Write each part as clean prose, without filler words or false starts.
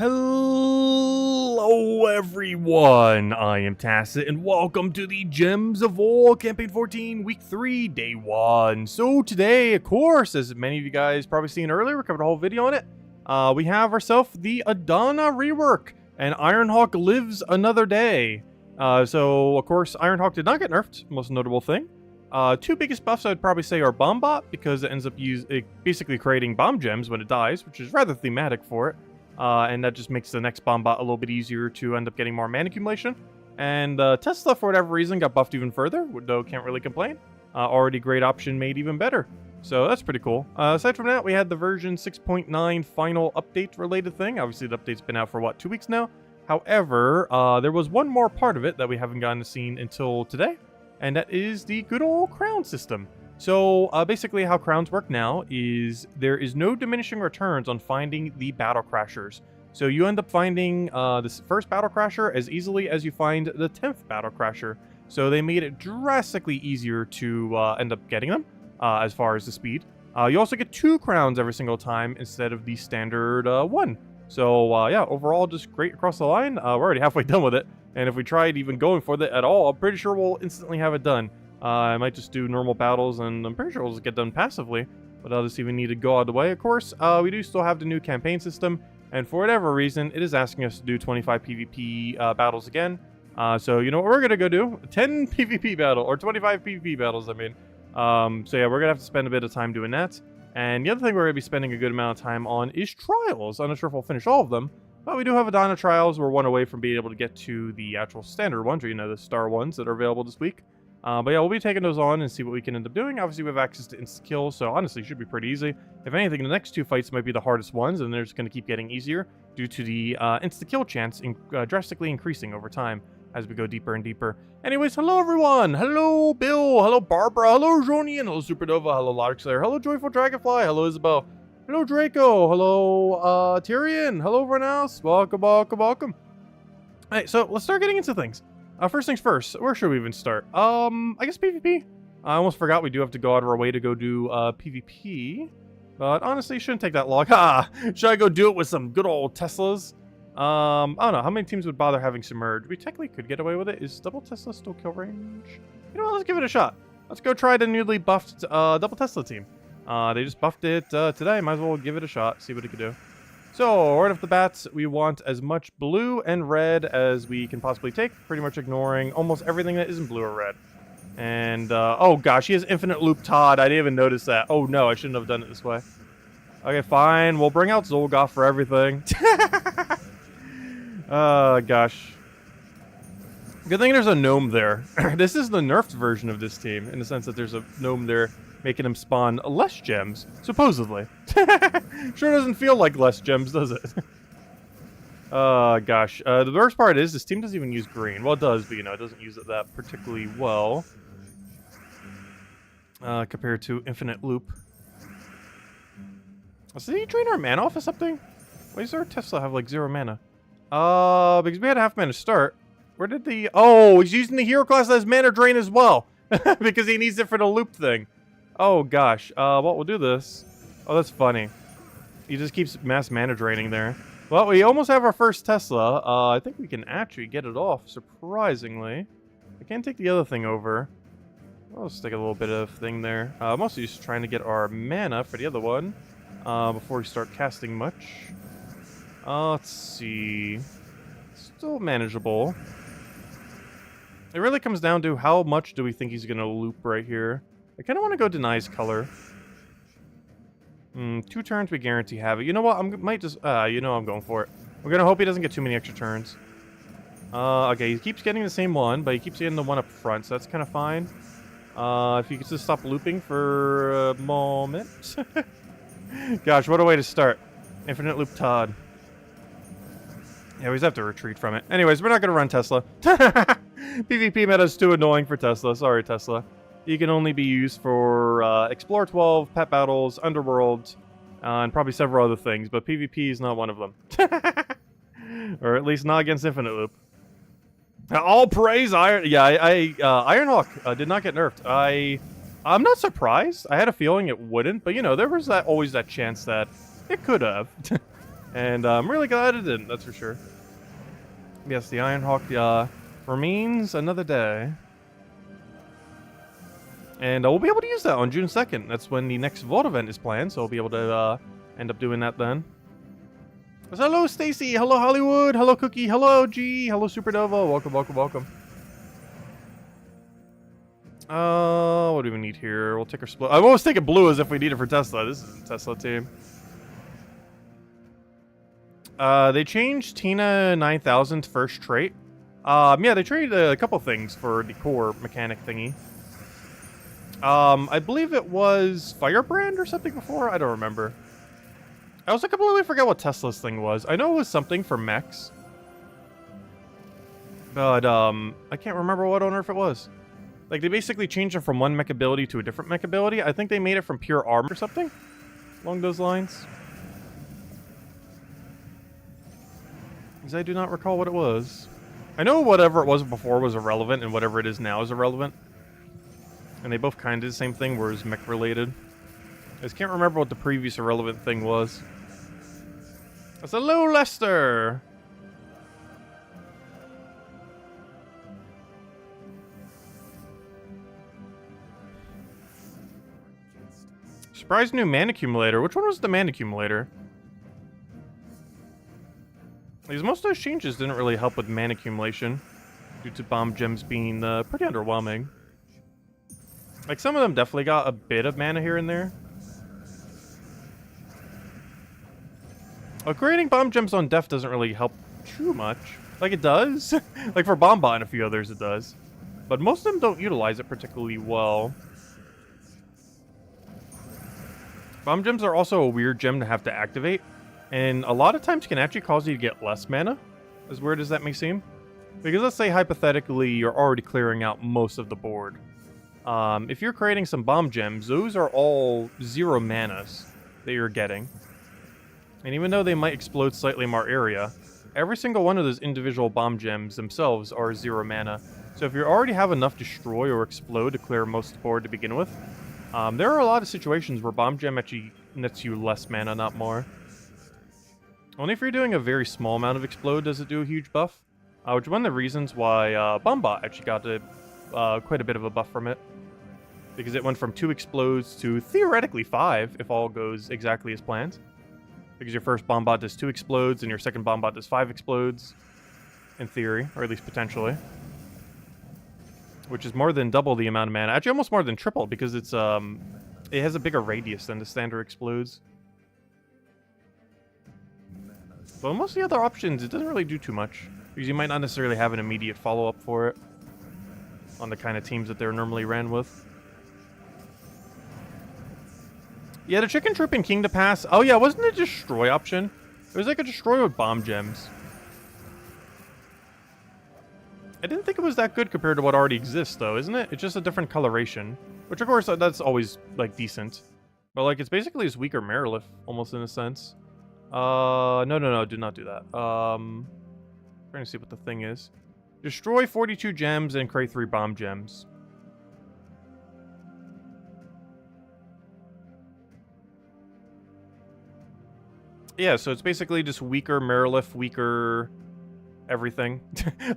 Hello everyone, I am Tacit and welcome to the Gems of War Campaign 14 Week 3 Day 1. So today, of course, as many of you guys probably seen earlier, we covered a whole video on it. We have ourselves the Adana rework, and Ironhawk lives another day. So of course, Ironhawk did not get nerfed, most notable thing. Two biggest buffs I'd probably say are Bomb Bot, because it ends up basically creating bomb gems when it dies, which is rather thematic for it. And that just makes the next bomb bot a little bit easier to end up getting more mana accumulation. And Tesla, for whatever reason, got buffed even further, though can't really complain. Already great option made even better. So that's pretty cool. Aside from that, we had the version 6.9 final update related thing. Obviously, the update's been out for, what, 2 weeks now? However, there was one more part of it that we haven't gotten to see until today, and that is the good old crown system. So basically how crowns work now is there is no diminishing returns on finding the battle crashers. So you end up finding this first battle crasher as easily as you find the 10th battle crasher. So they made it drastically easier to end up getting them as far as the speed. You also get 2 crowns every single time instead of the standard 1. So yeah, overall just great across the line. We're already halfway done with it. And if we tried even going for it at all, I'm pretty sure we'll instantly have it done. I might just do normal battles, and I'm pretty sure we'll just get done passively. But I'll just even need to go out of the way. Of course, we do still have the new campaign system, and for whatever reason, it is asking us to do 25 PvP battles again. So you know what we're gonna go do? 10 PvP battle, or 25 PvP battles, I mean. So yeah, we're gonna have to spend a bit of time doing that. And the other thing we're gonna be spending a good amount of time on is trials. I'm not sure if we'll finish all of them, but we do have Adana trials. We're one away from being able to get to the actual standard ones, or you know, the star ones that are available this week. But yeah, we'll be taking those on and see what we can end up doing. Obviously, we have access to insta-kill, so honestly, it should be pretty easy. If anything, the next 2 fights might be the hardest ones, and they're just going to keep getting easier due to the insta-kill chance drastically increasing over time as we go deeper and deeper. Anyways, hello everyone! Hello Bill! Hello Barbara! Hello Jonian! Hello Supernova! Hello Larkslayer! Hello Joyful Dragonfly! Hello Isabel! Hello Draco! Hello Tyrion! Hello everyone else! Welcome, welcome, welcome! Alright, so let's start getting into things. First things first, where should we even start? I guess PvP. I almost forgot we do have to go out of our way to go do PvP. But honestly, it shouldn't take that long. Ha! Should I go do it with some good old Teslas? I don't know. How many teams would bother having Submerge? We technically could get away with it. Is double Tesla still kill range? You know what? Let's give it a shot. Let's go try the newly buffed double Tesla team. They just buffed it today. Might as well give it a shot, see what it can do. So, right off the bat, we want as much blue and red as we can possibly take, pretty much ignoring almost everything that isn't blue or red. And, oh gosh, he has infinite loop Todd. I didn't even notice that. Oh no, I shouldn't have done it this way. Okay, fine. We'll bring out Zolgoth for everything. Oh, gosh. Good thing there's a gnome there. This is the nerfed version of this team, in the sense that there's a gnome there making him spawn less gems, supposedly. Sure doesn't feel like less gems, does it? Gosh. The worst part is this team doesn't even use green. Well, it does, but, you know, it doesn't use it that particularly well. Compared to Infinite Loop. So did he drain our mana off of something? Why does our Tesla have, like, 0 mana? Because we had a half mana start. Where did the... Oh, he's using the hero class as mana drain as well. Because he needs it for the loop thing. Oh, gosh. Well, we'll do this. Oh, that's funny. He just keeps mass mana draining there. Well, we almost have our first Tesla. I think we can actually get it off, surprisingly. I can't take the other thing over. I'll stick a little bit of thing there. I'm also just trying to get our mana for the other one. Before we start casting much. Let's see. Still manageable. It really comes down to how much do we think he's going to loop right here. I kind of want to go Denies Color. 2 turns we guarantee have it. You know what? Might just... you know I'm going for it. We're going to hope he doesn't get too many extra turns. Okay, he keeps getting the same one, but he keeps getting the one up front, so that's kind of fine. If he could just stop looping for a moment. Gosh, what a way to start. Infinite Loop Todd. Yeah, we just have to retreat from it. Anyways, we're not going to run Tesla. PvP meta is too annoying for Tesla. Sorry, Tesla. You can only be used for Explore 12, Pet Battles, Underworld, and probably several other things, but PvP is not one of them. Or at least not against Infinite Loop. All praise Iron... Yeah, Ironhawk did not get nerfed. I'm not surprised. I had a feeling it wouldn't, but you know, there was always that chance that it could have. And I'm really glad it didn't, that's for sure. Yes, the Ironhawk remains another day. And we'll be able to use that on June 2nd. That's when the next Vault event is planned, so we'll be able to end up doing that then. So hello, Stacy. Hello, Hollywood. Hello, Cookie. Hello, G. Hello, Supernova. Welcome, welcome, welcome. What do we need here? We'll take our split. I've always taken blue as if we need it for Tesla. This isn't Tesla team. They changed Tina 9000's first trait. Yeah, they traded a couple things for the core mechanic thingy. I believe it was Firebrand or something before. I don't remember. I also completely forget what Tesla's thing was. I know it was something for mechs. But, I can't remember what on earth it was. Like, they basically changed it from one mech ability to a different mech ability. I think they made it from pure armor or something. Along those lines. Because I do not recall what it was. I know whatever it was before was irrelevant, and whatever it is now is irrelevant. And they both kind of did the same thing, where it's mech related. I just can't remember what the previous irrelevant thing was. That's hello, Lester! Surprise new mana accumulator. Which one was the mana accumulator? Because most of those changes didn't really help with mana accumulation, due to bomb gems being pretty underwhelming. Like, some of them definitely got a bit of mana here and there. Well, creating bomb gems on def doesn't really help too much. Like, it does. Like, for Bombot and a few others, it does. But most of them don't utilize it particularly well. Bomb gems are also a weird gem to have to activate. And a lot of times can actually cause you to get less mana. As weird as that may seem. Because let's say, hypothetically, you're already clearing out most of the board. If you're creating some bomb gems, those are all 0 manas that you're getting. And even though they might explode slightly more area, every single one of those individual bomb gems themselves are 0 mana. So if you already have enough destroy or explode to clear most of the board to begin with, there are a lot of situations where bomb gem actually nets you less mana, not more. Only if you're doing a very small amount of explode does it do a huge buff. Which is one of the reasons why Bombot actually got quite a bit of a buff from it. Because it went from 2 explodes to theoretically 5 if all goes exactly as planned. Because your first Bombot does 2 explodes and your second Bombot does 5 explodes. In theory, or at least potentially. Which is more than double the amount of mana. Actually, almost more than triple, because it's it has a bigger radius than the standard explodes. But most of the other options, it doesn't really do too much. Because you might not necessarily have an immediate follow-up for it. On the kind of teams that they're normally ran with. Yeah, the Chicken Troop in King to Pass. Oh yeah, wasn't it a destroy option? It was like a destroy with bomb gems. I didn't think it was that good compared to what already exists, though, isn't it? It's just a different coloration. Which, of course, that's always, like, decent. But, like, it's basically just weaker Marilith, almost in a sense. No, do not do that. Trying to see what the thing is. Destroy 42 gems and create 3 bomb gems. Yeah, so it's basically just weaker Marilith, weaker everything.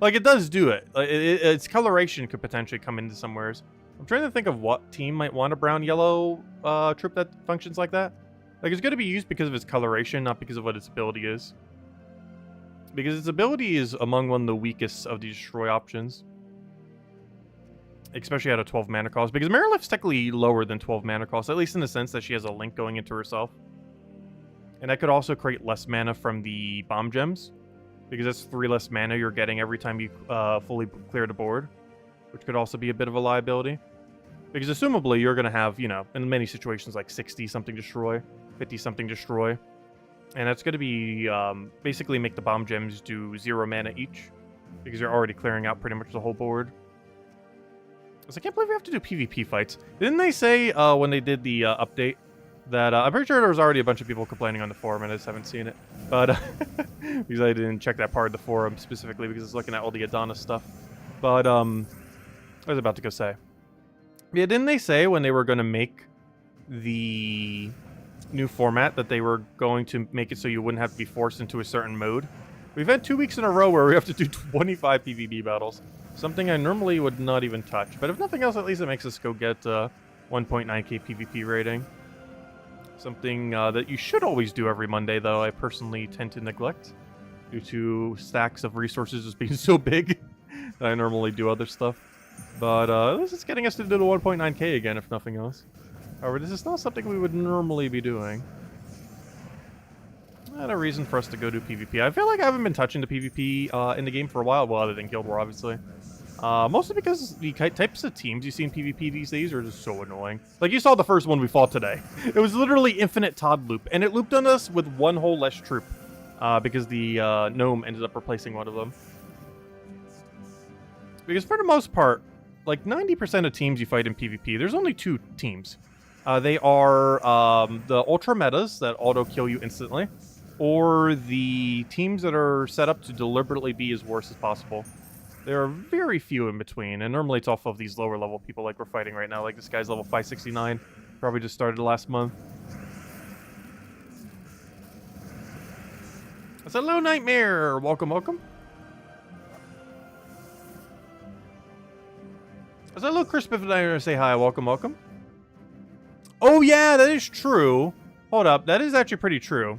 Like, it does do it. Like, its coloration could potentially come into somewheres. I'm trying to think of what team might want a brown-yellow troop that functions like that. Like, it's going to be used because of its coloration, not because of what its ability is. Because its ability is among one of the weakest of the destroy options. Especially at a 12 mana cost. Because Marilith's technically lower than 12 mana cost, at least in the sense that she has a link going into herself. And that could also create less mana from the bomb gems. Because that's 3 less mana you're getting every time you fully clear the board. Which could also be a bit of a liability. Because assumably you're going to have, you know, in many situations like 60-something destroy, 50-something destroy. And that's going to be, basically make the bomb gems do 0 mana each. Because you're already clearing out pretty much the whole board. So I can't believe we have to do PvP fights. Didn't they say, when they did the update, that, I'm pretty sure there was already a bunch of people complaining on the forum, and I just haven't seen it. But, because I didn't check that part of the forum specifically, because I was looking at all the Adana stuff. But, I was about to go say. Yeah, didn't they say when they were going to make the new format that they were going to make it so you wouldn't have to be forced into a certain mode. We've had 2 weeks in a row where we have to do 25 PvP battles. Something I normally would not even touch. But if nothing else, at least it makes us go get 1.9k PvP rating. Something that you should always do every Monday, though I personally tend to neglect. Due to stacks of resources just being so big that I normally do other stuff. But this is getting us to do the 1.9k again, if nothing else. However, this is not something we would normally be doing. Not a reason for us to go do PvP. I feel like I haven't been touching the PvP in the game for a while, well, other than Guild War, obviously. Mostly because the types of teams you see in PvP these days are just so annoying. Like, you saw the first one we fought today. It was literally infinite Todd loop, and it looped on us with one whole less troop. Because the gnome ended up replacing one of them. Because for the most part, like 90% of teams you fight in PvP, there's only 2 teams. They are the ultra metas that auto-kill you instantly, or the teams that are set up to deliberately be as worse as possible. There are very few in between, and normally it's off of these lower level people like we're fighting right now. Like this guy's level 569, probably just started last month. It's a Hello Nightmare! Welcome, welcome. It's a little Crisp if I say hi, welcome, welcome. Oh yeah, that is true. Hold up, that is actually pretty true.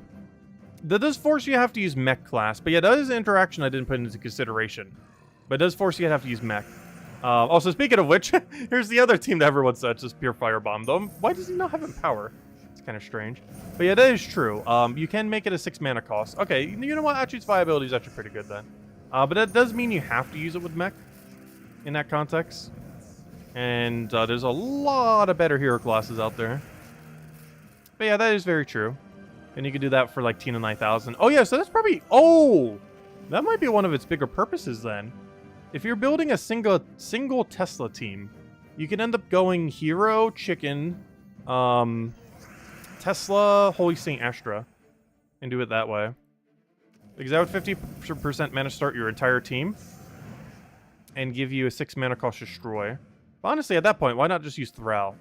That does force you to have to use mech class, but yeah, that is an interaction I didn't put into consideration. But it does force you to have to use mech. Also, speaking of which, here's the other team that everyone said, just pure firebomb. Though, why does he not have Empower? It's kind of strange. But yeah, that is true. You can make it a 6 mana cost. Okay, you know what? Actually, its viability is actually pretty good then. But that does mean you have to use it with mech in that context. And there's a lot of better hero classes out there. But yeah, that is very true. And you can do that for like Tina 9000. Oh yeah, so that's probably... Oh! That might be one of its bigger purposes then. If you're building a single Tesla team, you can end up going Hero, Chicken, Tesla, Holy Saint Astra, and do it that way. Because that would 50% mana start your entire team, and give you a 6 mana cost Destroy. But honestly, at that point, why not just use Thrall?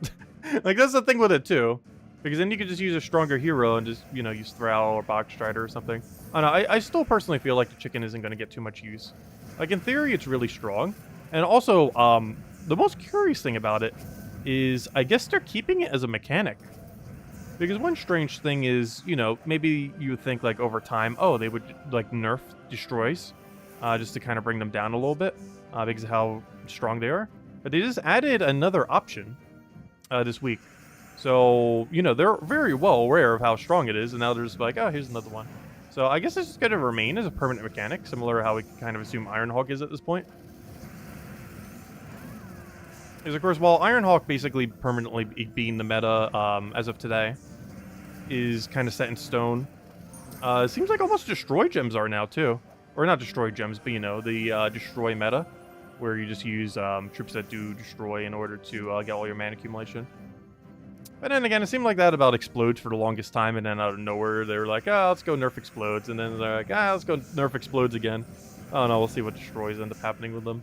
Like, that's the thing with it too. Because then you could just use a stronger hero and just, you know, use Thrall or Box Strider or something. I don't know, I still personally feel like the Chicken isn't going to get too much use. Like, in theory, it's really strong. And also, the most curious thing about it is, I guess they're keeping it as a mechanic. Because one strange thing is, you know, maybe you would think, like, over time, oh, they would, like, nerf Destroys, just to kind of bring them down a little bit, because of how strong they are. But they just added another option this week. So, you know, they're very well aware of how strong it is, and now they're just like, oh, here's another one. So I guess it's just going to remain as a permanent mechanic, similar to how we kind of assume Ironhawk is at this point. Because, of course, while Ironhawk basically permanently being the meta as of today is kind of set in stone, it seems like almost Destroy gems are now, too. Or not Destroy gems, but, you know, the Destroy meta, where you just use troops that do Destroy in order to get all your mana accumulation. But then again, it seemed like that about Explodes for the longest time, and then out of nowhere, they were like, oh, let's go nerf Explodes, and then they're like, ah, let's go nerf Explodes again. Oh no, we'll see what Destroys end up happening with them.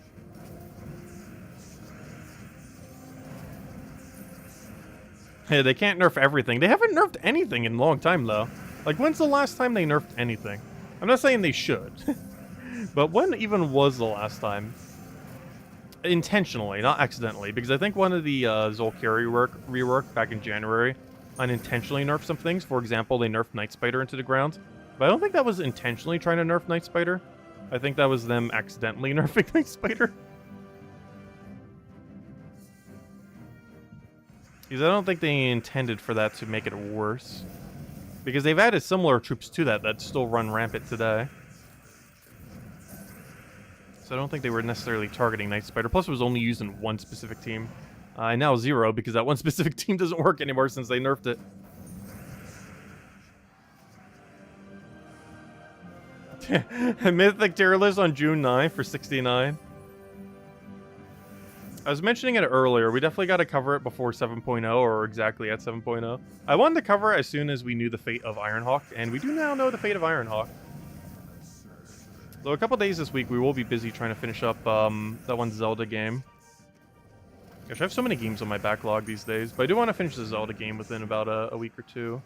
Hey, they can't nerf everything. They haven't nerfed anything in a long time, though. Like, when's the last time they nerfed anything? I'm not saying they should. But when even was the last time? Intentionally, not accidentally, because I think one of the Zolkiri rework back in January unintentionally nerfed some things. For example, they nerfed Night Spider into the ground. But I don't think that was intentionally trying to nerf Night Spider. I think that was them accidentally nerfing Night Spider. Because I don't think they intended for that to make it worse. Because they've added similar troops to that still run rampant today. So I don't think they were necessarily targeting Night Spider. Plus, it was only used in one specific team. And now 0, because that one specific team doesn't work anymore since they nerfed it. Mythic tier list on June 9th for 69. I was mentioning it earlier. We definitely got to cover it before 7.0, or exactly at 7.0. I wanted to cover it as soon as we knew the fate of Ironhawk, and we do now know the fate of Ironhawk. So a couple days this week, we will be busy trying to finish up that one Zelda game. Gosh, I have so many games on my backlog these days, but I do want to finish the Zelda game within about a week or two.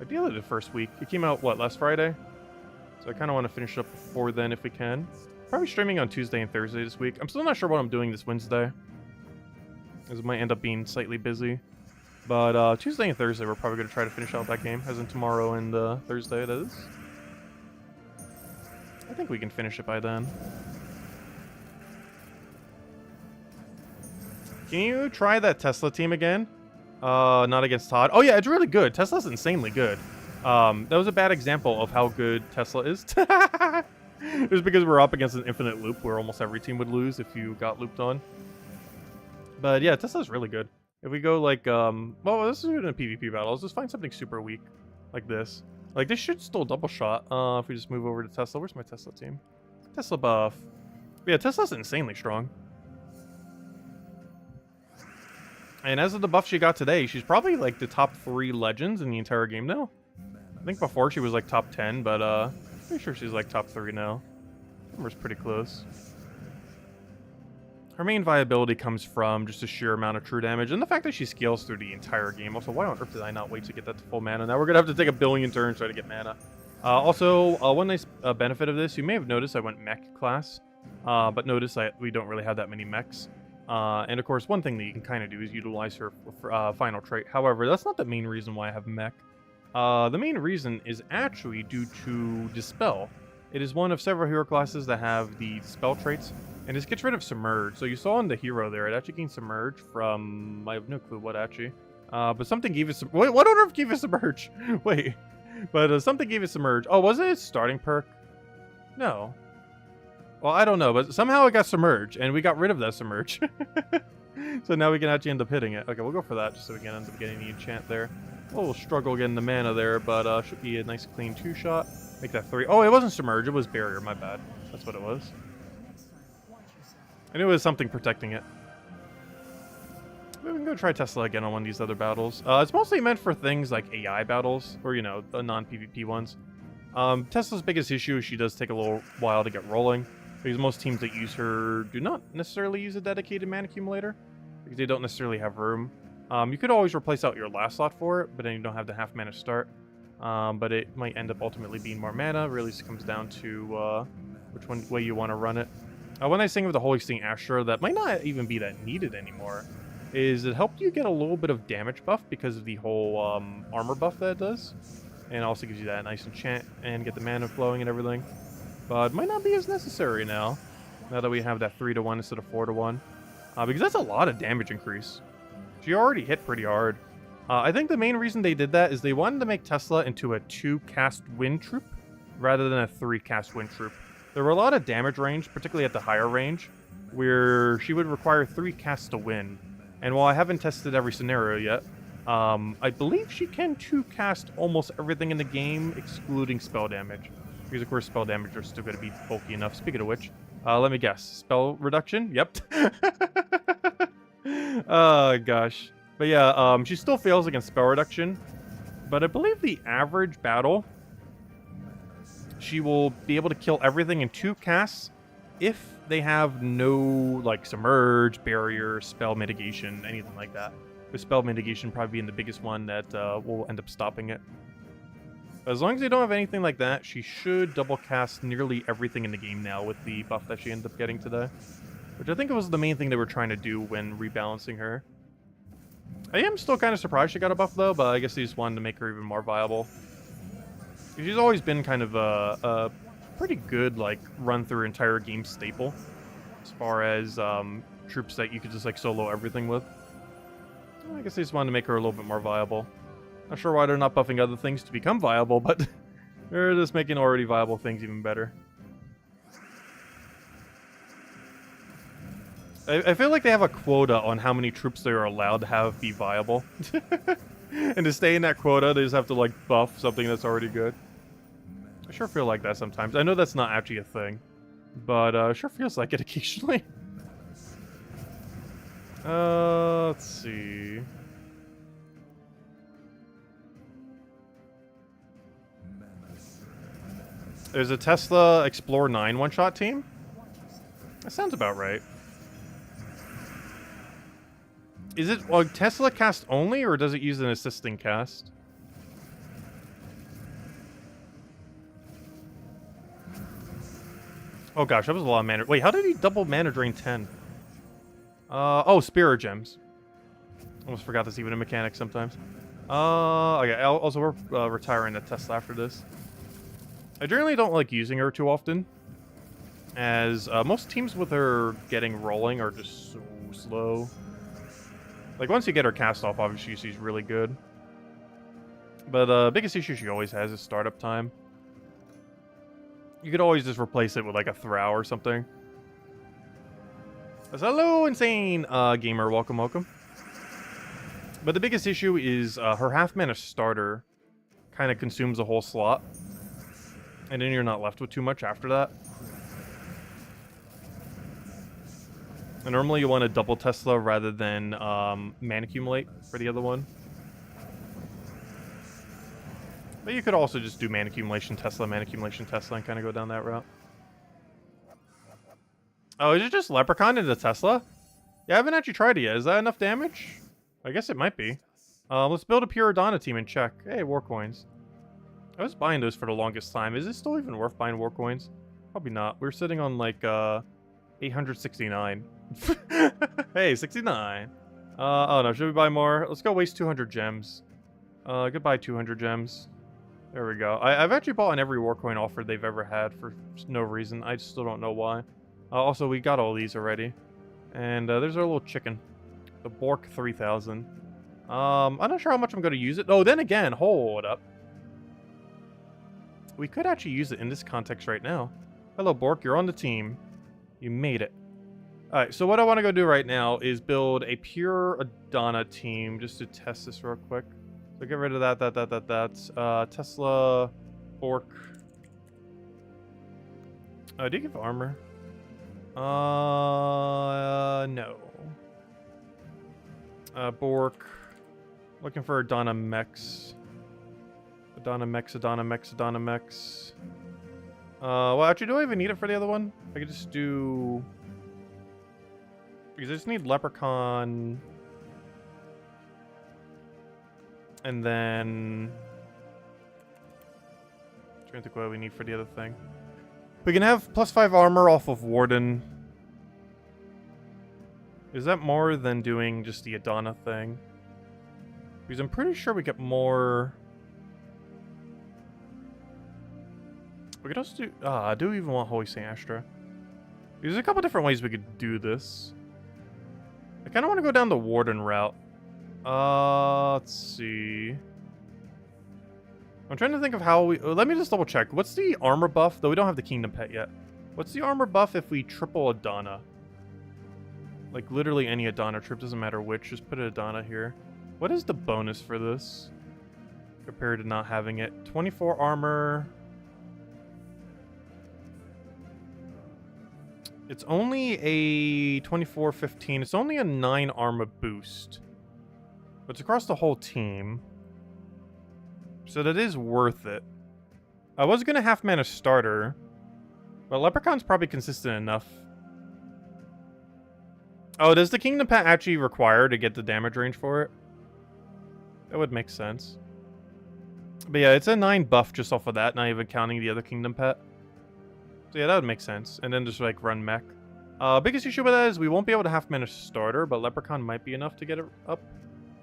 Ideally the first week. It came out, what, last Friday? So I kind of want to finish it up before then if we can. Probably streaming on Tuesday and Thursday this week. I'm still not sure what I'm doing this Wednesday, as it might end up being slightly busy. But Tuesday and Thursday, we're probably going to try to finish out that game, as in tomorrow and Thursday it is. I think we can finish it by then. Can you try that Tesla team again? Not against Todd. Oh yeah, it's really good. Tesla's insanely good. That was a bad example of how good Tesla is. It was because we're up against an infinite loop where almost every team would lose if you got looped on. But yeah, Tesla's really good. If we go like, well, this is in a PvP battle. Let's just find something super weak, like this. Like, this should still double shot, if we just move over to Tesla. Where's my Tesla team? Tesla buff. Yeah, Tesla's insanely strong. And as of the buff she got today, she's probably like the top 3 legends in the entire game now. I think before she was like top 10, but pretty sure she's like top 3 now. Number's pretty close. Her main viability comes from just a sheer amount of true damage, and the fact that she scales through the entire game. Also, why on earth did I not wait to get that to full mana? Now we're going to have to take a billion turns trying to get mana. Also, one nice benefit of this, you may have noticed I went mech class, but notice we don't really have that many mechs. And of course, one thing that you can kind of do is utilize her final trait. However, that's not the main reason why I have mech. The main reason is actually due to Dispel. It is one of several hero classes that have the spell traits, and this gets rid of Submerge. So you saw in the hero there, it actually gained Submerge from, I have no clue what actually. But something gave it wait, what on earth gave it Submerge? Wait, but something gave it Submerge. Oh, was it its starting perk? No. Well, I don't know, but somehow it got Submerge, and we got rid of that Submerge. So now we can actually end up hitting it. Okay, we'll go for that, just so we can end up getting the enchant there. A little struggle getting the mana there, but should be a nice clean 2-shot. Make that 3. Oh, it wasn't Submerge, it was Barrier, my bad. That's what it was. I knew it was something protecting it. Maybe we can go try Tesla again on one of these other battles. It's mostly meant for things like AI battles, or, you know, the non-PvP ones. Tesla's biggest issue is she does take a little while to get rolling, because most teams that use her do not necessarily use a dedicated mana accumulator, because they don't necessarily have room. You could always replace out your last slot for it, but then you don't have the half mana start. But it might end up ultimately being more mana. Really just comes down to which way you want to run it. One nice thing with the Holy Sting Astra that might not even be that needed anymore is it helped you get a little bit of damage buff because of the whole armor buff that it does. And it also gives you that nice enchant and get the mana flowing and everything. But it might not be as necessary now that we have that 3-to-1 instead of 4-to-1. Because that's a lot of damage increase. She already hit pretty hard. I think the main reason they did that is they wanted to make Tesla into a 2-cast win troop rather than a 3-cast win troop. There were a lot of damage range, particularly at the higher range, where she would require 3 casts to win. And while I haven't tested every scenario yet, I believe she can 2-cast almost everything in the game, excluding spell damage. Because of course spell damage are still going to be bulky enough. Speaking of which, let me guess. Spell reduction? Yep. Oh gosh. But yeah, she still fails against spell reduction. But I believe the average battle, she will be able to kill everything in 2 casts if they have no, like, submerge, barrier, spell mitigation, anything like that. The spell mitigation probably being the biggest one that will end up stopping it. But as long as they don't have anything like that, she should double cast nearly everything in the game now with the buff that she ended up getting today. Which I think was the main thing they were trying to do when rebalancing her. I am still kind of surprised she got a buff though, but I guess they just wanted to make her even more viable. She's always been kind of a pretty good, like, run through entire game staple. As far as troops that you could just, like, solo everything with. I guess they just wanted to make her a little bit more viable. Not sure why they're not buffing other things to become viable, but they're just making already viable things even better. I feel like they have a quota on how many troops they are allowed to have be viable. And to stay in that quota, they just have to, like, buff something that's already good. I sure feel like that sometimes. I know that's not actually a thing, but it sure feels like it occasionally. Let's see. There's a Tesla Explore 9 one-shot team? That sounds about right. Is it Tesla cast only, or does it use an assisting cast? Oh gosh, that was a lot of mana. Wait, how did he double mana drain 10? Oh, Spirit Gems. Almost forgot that's even a mechanic sometimes. Okay, also we're retiring the Tesla after this. I generally don't like using her too often, as most teams with her getting rolling are just so slow. Like, once you get her cast off, obviously she's really good. But biggest issue she always has is startup time. You could always just replace it with like a Throw or something. Hello, insane gamer, welcome, welcome. But the biggest issue is her half mana starter kind of consumes a whole slot, and then you're not left with too much after that. And normally you want to double Tesla rather than mana accumulate for the other one. But you could also just do mana accumulation Tesla, and kind of go down that route. Oh, is it just Leprechaun into Tesla? Yeah, I haven't actually tried it yet. Is that enough damage? I guess it might be. Let's build a pure Adana team and check. Hey, war coins. I was buying those for the longest time. Is it still even worth buying war coins? Probably not. We're sitting on like 869. Hey, 69. Oh no, should we buy more? Let's go waste 200 gems. Goodbye 200 gems. There we go. I've actually bought on every war coin offer they've ever had for no reason. I still don't know why. Also, we got all these already. And there's our little chicken. The Bork 3000. I'm not sure how much I'm going to use it. Oh, then again, hold up. We could actually use it in this context right now. Hello, Bork. You're on the team. You made it. Alright, so what I want to go do right now is build a pure Adana team just to test this real quick. So get rid of that. Tesla, Bork. Do you give armor? No. Bork. Looking for Adana mechs. Adana mechs. Well, actually, do I even need it for the other one? I could just do... Because I just need Leprechaun. And then... I'm trying to think what we need for the other thing. We can have +5 armor off of Warden. Is that more than doing just the Adana thing? Because I'm pretty sure we get more... We could also do... I do even want Holy Saint Astra. There's a couple different ways we could do this. I kind of want to go down the Warden route. Let's see. I'm trying to think of how we... let me just double check. What's the armor buff? Though we don't have the Kingdom Pet yet. What's the armor buff if we triple Adana? Like, literally any Adana trip. Doesn't matter which. Just put an Adana here. What is the bonus for this? Compared to not having it. 24 armor... It's only a 24-15. It's only a 9 armor boost. But it's across the whole team. So that is worth it. I was going to half mana starter. But Leprechaun's probably consistent enough. Oh, does the Kingdom Pet actually require to get the damage range for it? That would make sense. But yeah, it's a 9 buff just off of that, not even counting the other Kingdom Pet. So yeah, that would make sense. And then just like run mech. Biggest issue with that is we won't be able to half mana starter, but Leprechaun might be enough to get it up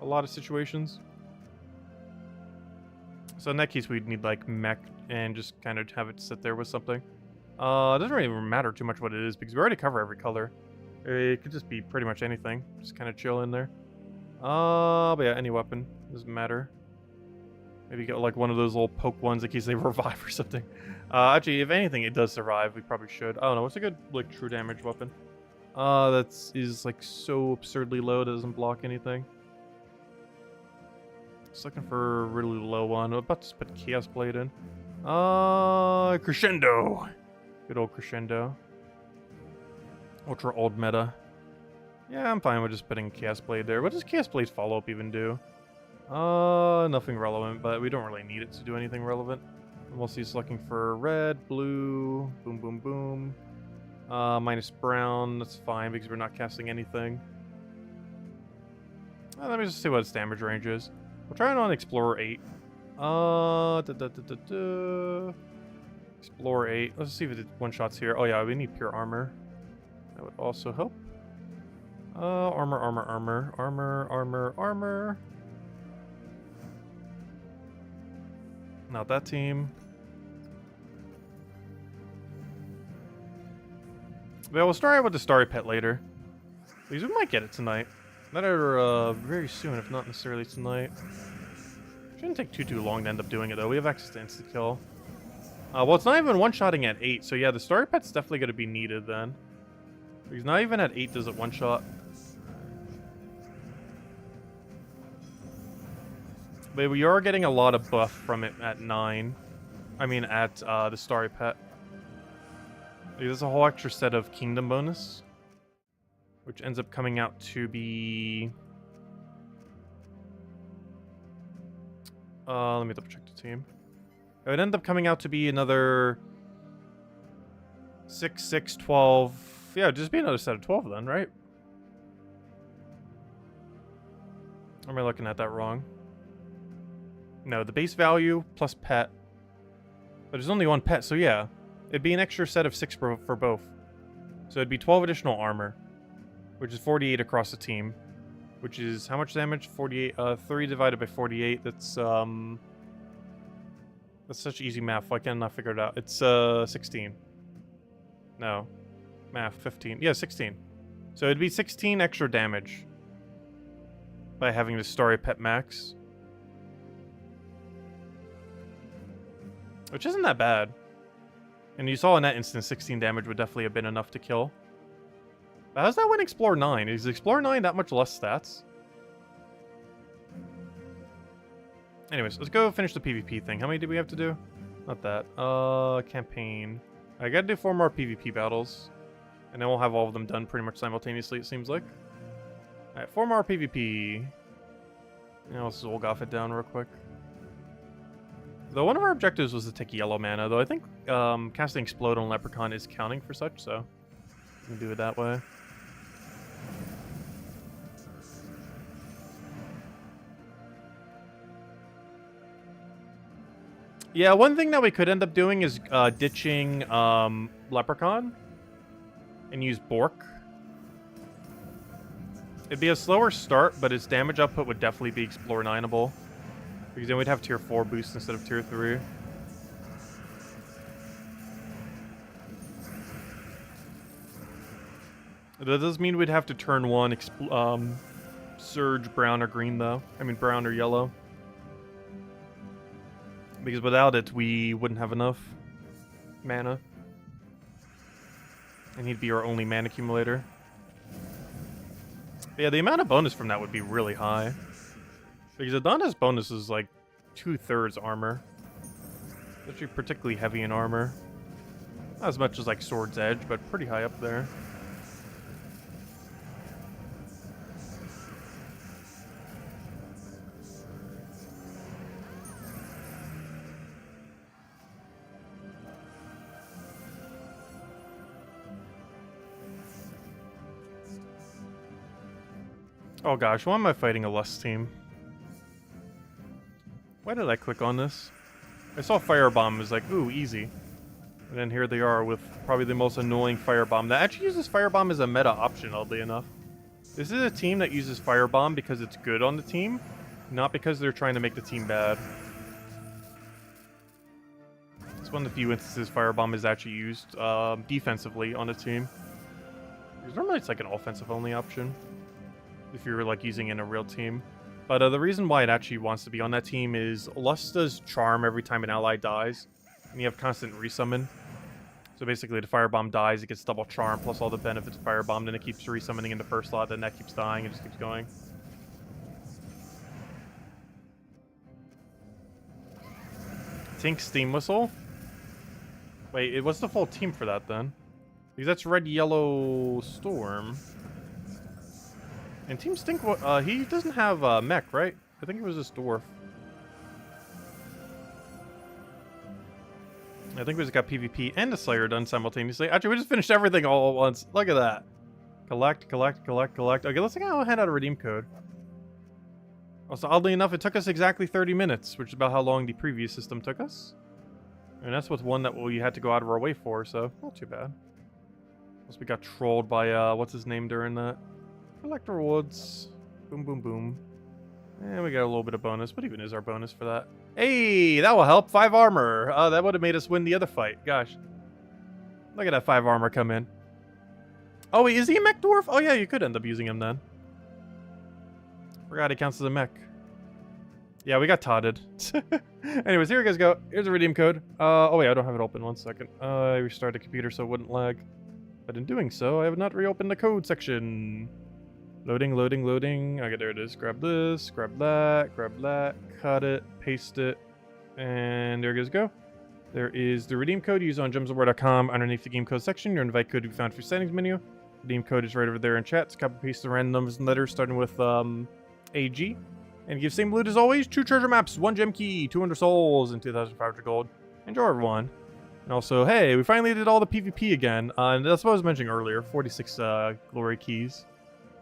a lot of situations. So in that case, we'd need like mech and just kind of have it sit there with something. It doesn't really matter too much what it is because we already cover every color. It could just be pretty much anything. Just kind of chill in there. But yeah, any weapon. Doesn't matter. Maybe get like one of those little poke ones in case they revive or something. Actually, if anything, it does survive. We probably should. I don't know. What's a good like true damage weapon? Is like so absurdly low. It doesn't block anything. Just looking for a really low one. I'm about to put Chaos Blade in. Crescendo. Good old Crescendo. Ultra old meta. Yeah, I'm fine with just putting Chaos Blade there. What does Chaos Blade's follow-up even do? Nothing relevant, but we don't really need it to do anything relevant. Mostly just looking for red, blue, boom, boom, boom. Minus brown, that's fine because we're not casting anything. Let me just see what its damage range is. We'll try it on Explorer 8. Explore 8. Let's see if it did one-shots here. Oh yeah, we need pure armor. That would also help. Armor. Not that team. But we'll start out with the Starry Pet later. Because we might get it tonight. Better very soon, if not necessarily tonight. Shouldn't take too long to end up doing it though. We have access to instant kill. Well, it's not even one-shotting at 8, so yeah, the Starry Pet's definitely going to be needed then. Because not even at 8 does it one-shot. But we are getting a lot of buff from it at 9. I mean, at the Starry Pet. There's a whole extra set of Kingdom bonus. Which ends up coming out to be... let me double check the team. It would end up coming out to be another 6, 6, 12. Yeah, it'd just be another set of 12 then, right? Or am I looking at that wrong? No, the base value plus pet. But there's only one pet, so yeah. It'd be an extra set of 6 for both. So it'd be 12 additional armor. Which is 48 across the team. Which is how much damage? 48, 3 divided by 48. That's such easy math. Why can't I figure it out? It's 16. No. Math, 15. Yeah, 16. So it'd be 16 extra damage. By having the Starry Pet max. Which isn't that bad. And you saw in that instance 16 damage would definitely have been enough to kill. But how's that when Explore 9? Is Explore 9 that much less stats? Anyways, let's go finish the PvP thing. How many do we have to do? Not that. Campaign. I gotta do 4 more PvP battles. And then we'll have all of them done pretty much simultaneously, it seems like. Alright, 4 more PvP. Now let's Zolgoth it down real quick. Though one of our objectives was to take yellow mana, though I think casting Explode on Leprechaun is counting for such, so we can do it that way. Yeah, one thing that we could end up doing is ditching Leprechaun and use Bork. It'd be a slower start, but its damage output would definitely be Explore 9-able. Because then we'd have tier 4 boost instead of tier 3. That does mean we'd have to turn 1 Surge brown or green though. I mean brown or yellow. Because without it, we wouldn't have enough mana. And he'd be our only mana accumulator. But yeah, the amount of bonus from that would be really high. Because Adana's bonus is like 2/3 armor. It's actually particularly heavy in armor. Not as much as like Sword's Edge, but pretty high up there. Oh gosh, why am I fighting a Lust team? Why did I click on this? I saw Firebomb, was like, ooh, easy. And then here they are with probably the most annoying Firebomb that actually uses Firebomb as a meta option, oddly enough. This is a team that uses Firebomb because it's good on the team, not because they're trying to make the team bad. It's one of the few instances Firebomb is actually used defensively on a team. Because normally it's like an offensive-only option. If you're like using it in a real team. But the reason why it actually wants to be on that team is Lust does charm every time an ally dies. And you have constant resummon. So basically the Firebomb dies, it gets double charm plus all the benefits of Firebomb, then it keeps resummoning in the first slot, then that keeps dying, it just keeps going. Tink Steam Whistle? Wait, what's the full team for that then? Because that's Red, Yellow, Storm. And Team Stink, he doesn't have mech, right? I think it was just Dwarf. I think we just got PvP and the Slayer done simultaneously. Actually, we just finished everything all at once. Look at that. Collect. Okay, let's go hand out a redeem code. Also, oddly enough, it took us exactly 30 minutes, which is about how long the previous system took us. And that's with one that we had to go out of our way for, so not too bad. Unless we got trolled by, what's his name during that? Electro Woods. Boom, boom, boom. And we got a little bit of bonus. What even is our bonus for that? Hey, that will help. 5 armor. That would have made us win the other fight. Gosh. Look at that 5 armor come in. Oh, wait, is he a mech dwarf? Oh, yeah, you could end up using him then. Forgot he counts as a mech. Yeah, we got totted. Anyways, here you guys go. Here's a redeem code. Oh, wait, I don't have it open. 1 second. I restarted the computer so it wouldn't lag. But in doing so, I have not reopened the code section. Loading, loading, loading. Okay, there it is. Grab this, grab that, cut it, paste it, and there you guys go. There is the redeem code used on gemsofwar.com. Underneath the game code section, your invite code will be found for your settings menu. Redeem code is right over there in chat. Copy paste the random numbers and letters starting with AG. And give same loot as always. 2 treasure maps, 1 gem key, 200 souls, and 2,500 gold. Enjoy, everyone. And also, hey, we finally did all the PvP again. And that's what I was mentioning earlier. 46 glory keys.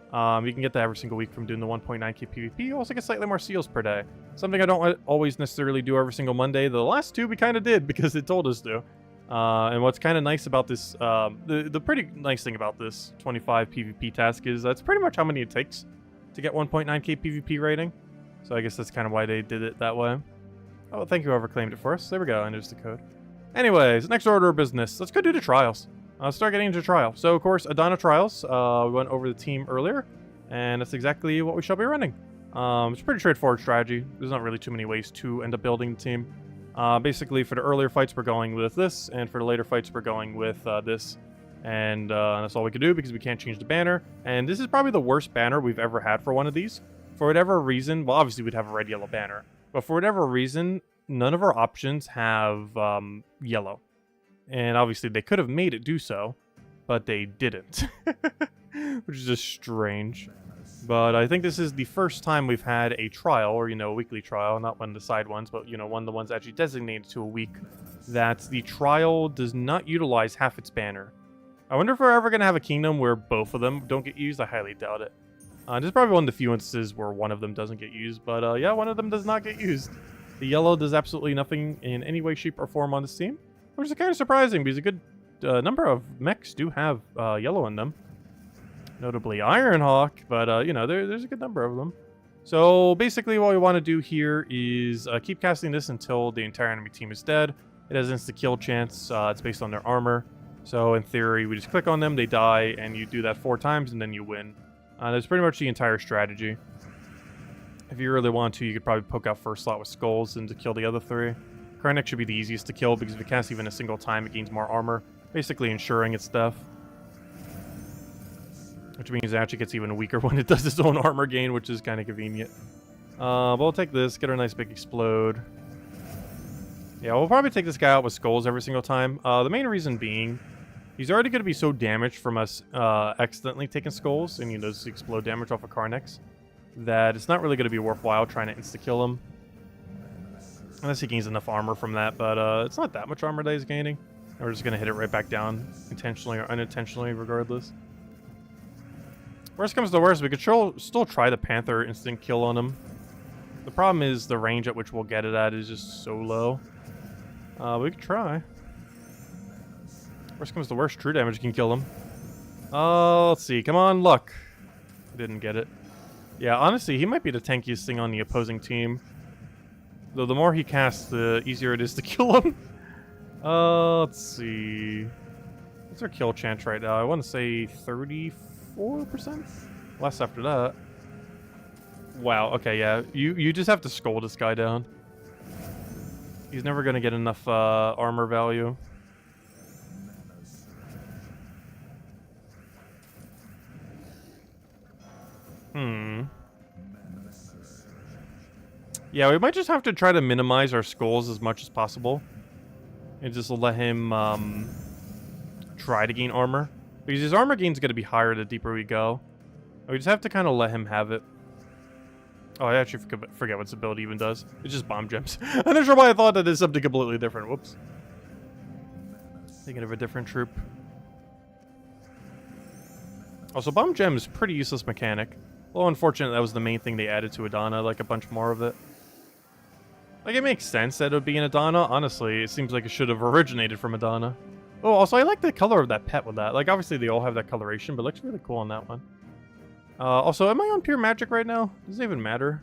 You can get that every single week from doing the 1.9k PvP. You also get slightly more seals per day. Something I don't always necessarily do every single Monday. The last 2 we kind of did because it told us to. And what's kind of nice about this, the pretty nice thing about this 25 PvP task is that's pretty much how many it takes to get 1.9k PvP rating. So I guess that's kind of why they did it that way. Oh, thank you whoever claimed it for us. There we go, and there's the code. Anyways, next order of business. Let's go do the trials. Start getting into trial. So, of course, Adana trials. We went over the team earlier, and that's exactly what we shall be running. It's a pretty straightforward strategy. There's not really too many ways to end up building the team. Basically, for the earlier fights, we're going with this, and for the later fights, we're going with this. And that's all we can do because we can't change the banner. And this is probably the worst banner we've ever had for one of these. For whatever reason, well, obviously we'd have a red, yellow banner. But for whatever reason, none of our options have yellow. And obviously they could have made it do so, but they didn't. Which is just strange. But I think this is the first time we've had a trial, or, a weekly trial, not one of the side ones, but, one of the ones actually designated to a week, that the trial does not utilize half its banner. I wonder if we're ever going to have a kingdom where both of them don't get used. I highly doubt it. This is probably one of the few instances where one of them doesn't get used, but yeah, one of them does not get used. The yellow does absolutely nothing in any way, shape, or form on this team, which is kind of surprising because a good number of mechs do have yellow in them. Notably Ironhawk, but, there's a good number of them. So basically what we want to do here is keep casting this until the entire enemy team is dead. It has insta-kill chance. It's based on their armor. So in theory, we just click on them, they die, and you do that 4 times, and then you win. That's pretty much the entire strategy. If you really want to, you could probably poke out first slot with skulls and to kill the other 3. Karnak should be the easiest to kill because if it casts even a single time, it gains more armor, basically ensuring its death. Which means it actually gets even weaker when it does its own armor gain, which is kind of convenient. But we'll take this, get her a nice big explode. Yeah, we'll probably take this guy out with skulls every single time. The main reason being, he's already going to be so damaged from us accidentally taking skulls, and just explode damage off of Karnaks, that it's not really going to be worthwhile trying to insta-kill him. Unless he gains enough armor from that, but it's not that much armor that he's gaining. And we're just going to hit it right back down, intentionally or unintentionally, regardless. Worst comes to worst, we could still try the Panther instant kill on him. The problem is the range at which we'll get it at is just so low. We could try. Worst comes to worst, true damage can kill him. Let's see. Come on, luck. Didn't get it. Yeah, honestly, he might be the tankiest thing on the opposing team. Though the more he casts, the easier it is to kill him. Let's see. What's our kill chance right now? I want to say 34%? Less after that. Wow, okay, yeah. You just have to skull this guy down. He's never going to get enough armor value. Yeah, we might just have to try to minimize our skulls as much as possible. And just let him try to gain armor. Because his armor gain's going to be higher the deeper we go. We just have to kind of let him have it. Oh, I actually forget what this ability even does. It's just bomb gems. I'm not sure why I thought that is something completely different. Whoops. Thinking of a different troop. Also, bomb gem is a pretty useless mechanic. Well, unfortunate that was the main thing they added to Adana, like a bunch more of it. Like, it makes sense that it would be in Adana. Honestly, it seems like it should have originated from Adana. Oh, also, I like the color of that pet with that. Like, obviously, they all have that coloration, but it looks really cool on that one. Also, am I on pure magic right now? Does it even matter?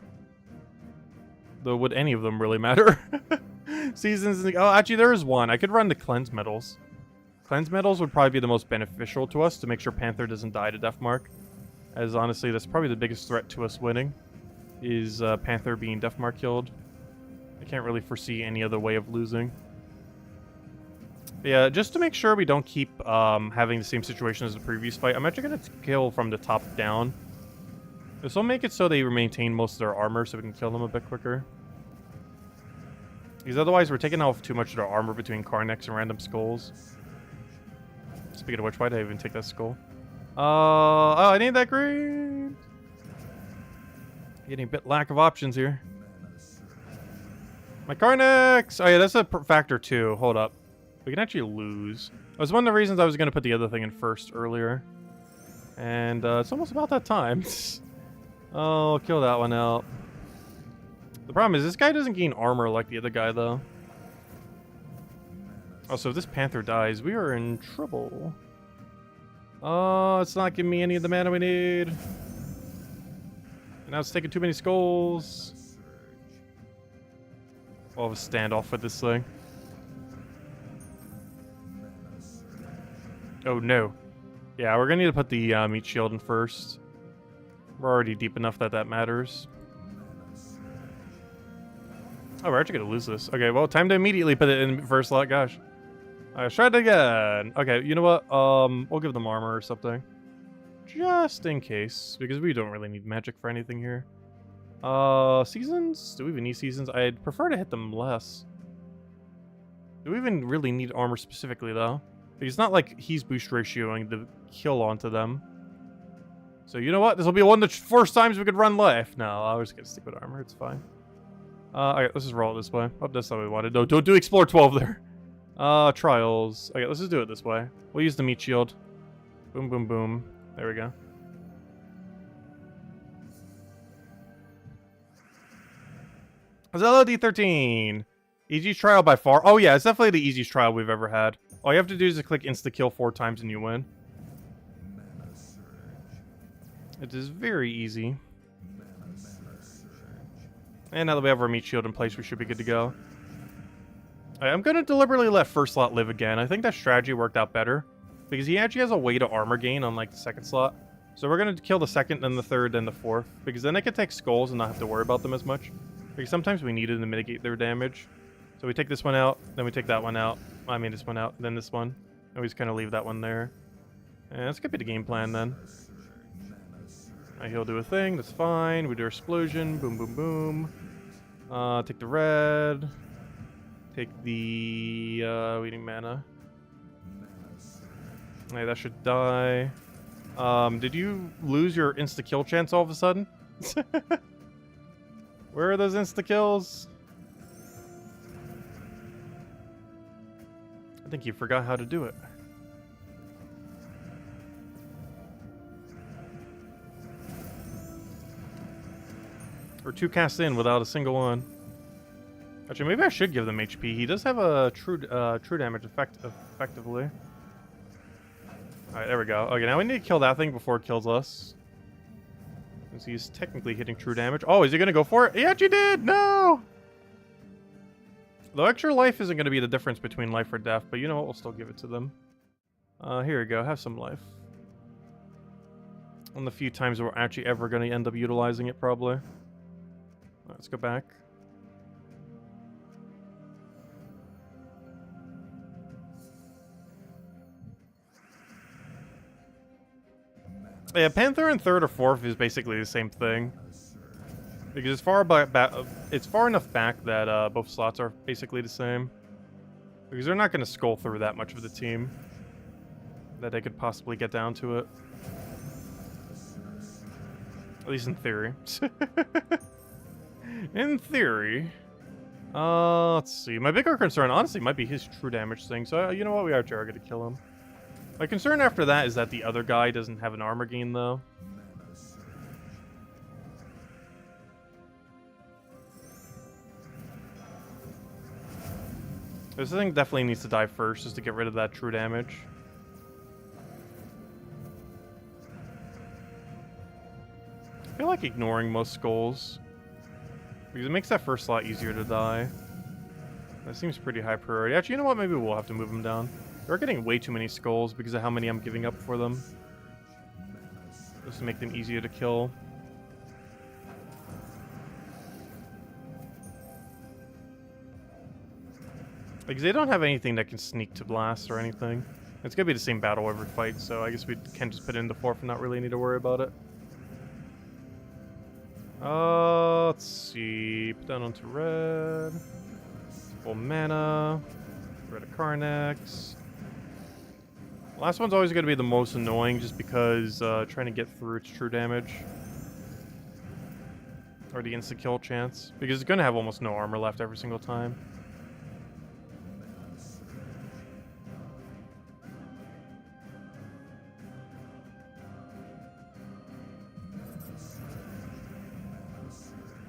Though, would any of them really matter? Seasons... Oh, actually, there is one. I could run the cleanse medals. Cleanse medals would probably be the most beneficial to us to make sure Panther doesn't die to Deathmark. As, honestly, that's probably the biggest threat to us winning. Is Panther being Deathmark killed. I can't really foresee any other way of losing. But yeah, just to make sure we don't keep having the same situation as the previous fight, I'm actually going to kill from the top down. This will make it so they maintain most of their armor so we can kill them a bit quicker. Because otherwise we're taking off too much of their armor between Karneks and random skulls. Speaking of which, why did I even take that skull? Oh, I need that green! Getting a bit lack of options here. My Karneks! Oh yeah, that's a factor too. Hold up. We can actually lose. That was one of the reasons I was going to put the other thing in first earlier. And it's almost about that time. Oh, kill that one out. The problem is this guy doesn't gain armor like the other guy, though. Also, if this Panther dies, we are in trouble. Oh, it's not giving me any of the mana we need. And now it's taking too many skulls. I'll have a standoff with this thing. Oh, no. Yeah, we're going to need to put the meat shield in first. We're already deep enough that that matters. Oh, we're actually going to lose this. Okay, well, time to immediately put it in first slot. Gosh. Alright, try it again. Okay, you know what? We'll give them armor or something. Just in case. Because we don't really need magic for anything here. Seasons? Do we even need seasons? I'd prefer to hit them less. Do we even really need armor specifically, though? Because it's not like he's boost ratioing the kill onto them. So you know what? This will be one of the first times we could run life. No, I was gonna stick with armor. It's fine. Okay, let's just roll it this way. Oh, that's not what we wanted. No, don't do Explore 12 there. Trials. Okay, let's just do it this way. We'll use the meat shield. Boom, boom, boom. There we go. Zella D13. Easiest trial by far. Oh yeah, it's definitely the easiest trial we've ever had. All you have to do is to click insta-kill 4 times and you win. It is very easy. And now that we have our meat shield in place, we should be good to go. Right, I'm going to deliberately let first slot live again. I think that strategy worked out better. Because he actually has a way to armor gain on like the second slot. So we're going to kill the second, then the third, then the fourth. Because then they can take skulls and not have to worry about them as much. Because sometimes we need it to mitigate their damage. So we take this one out, then we take that one out. I mean this one out, then this one. And we just kind of leave that one there. And that's going to be the game plan then. Right, he'll do a thing, that's fine. We do our explosion, boom, boom, boom. Take the red. Take the, we need mana. Alright, that should die. Did you lose your insta-kill chance all of a sudden? Where are those insta-kills? I think you forgot how to do it. Or 2 casts in without a single one. Actually, maybe I should give them HP. He does have a true damage effectively. Alright, there we go. Okay, now we need to kill that thing before it kills us. Since he's technically hitting true damage. Oh, is he going to go for it? He actually did! No! The extra life isn't going to be the difference between life or death, but you know what? We'll still give it to them. Here we go. Have some life. One of the few times we're actually ever going to end up utilizing it, probably. Let's go back. Yeah, Panther in third or fourth is basically the same thing. Because it's far enough back that both slots are basically the same. Because they're not going to skull through that much of the team that they could possibly get down to it. At least in theory. In theory. Let's see. My bigger concern, honestly, might be his true damage thing. So, you know what? We are going to kill him. My concern after that is that the other guy doesn't have an armor gain, though. This thing definitely needs to die first just to get rid of that true damage. I feel like ignoring most skulls, because it makes that first slot easier to die. That seems pretty high priority. Actually, you know what? Maybe we'll have to move them down. We're getting way too many skulls because of how many I'm giving up for them. Just to make them easier to kill. Because they don't have anything that can sneak to blast or anything. It's gonna be the same battle every fight, so I guess we can just put it into 4th and not really need to worry about it. Let's see. Put that onto red. Full mana. Red of Carnex. Last one's always going to be the most annoying just because trying to get through its true damage. Or the insta-kill chance. Because it's going to have almost no armor left every single time.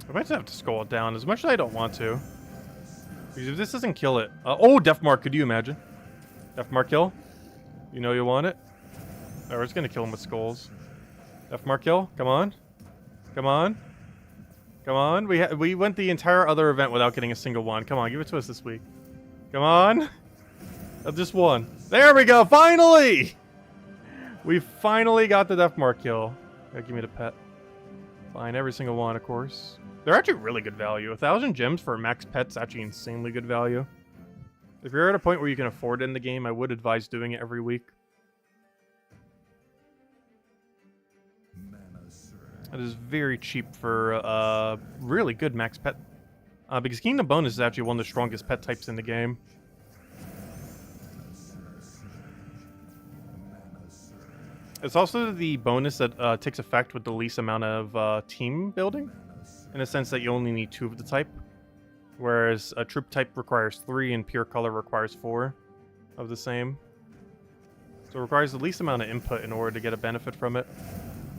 I might just have to scroll it down as much as I don't want to. Because if this doesn't kill it... oh, Death Mark, could you imagine? Death Mark kill? You know you want it? Oh, we're just gonna kill him with skulls. Death Mark kill? Come on. Come on. Come on. We went the entire other event without getting a single one. Come on, give it to us this week. Come on. Just one. There we go, finally! We finally got the Death Mark kill. Give me the pet. Fine, every single one, of course. They're actually really good value. 1,000 gems for a max pet's actually insanely good value. If you're at a point where you can afford it in the game, I would advise doing it every week. It is very cheap for really good max pet. Because Kingdom Bonus is actually one of the strongest pet types in the game. It's also the bonus that takes effect with the least amount of team building. In a sense that you only need 2 of the type. Whereas a troop type requires 3 and pure color requires 4 of the same. So it requires the least amount of input in order to get a benefit from it.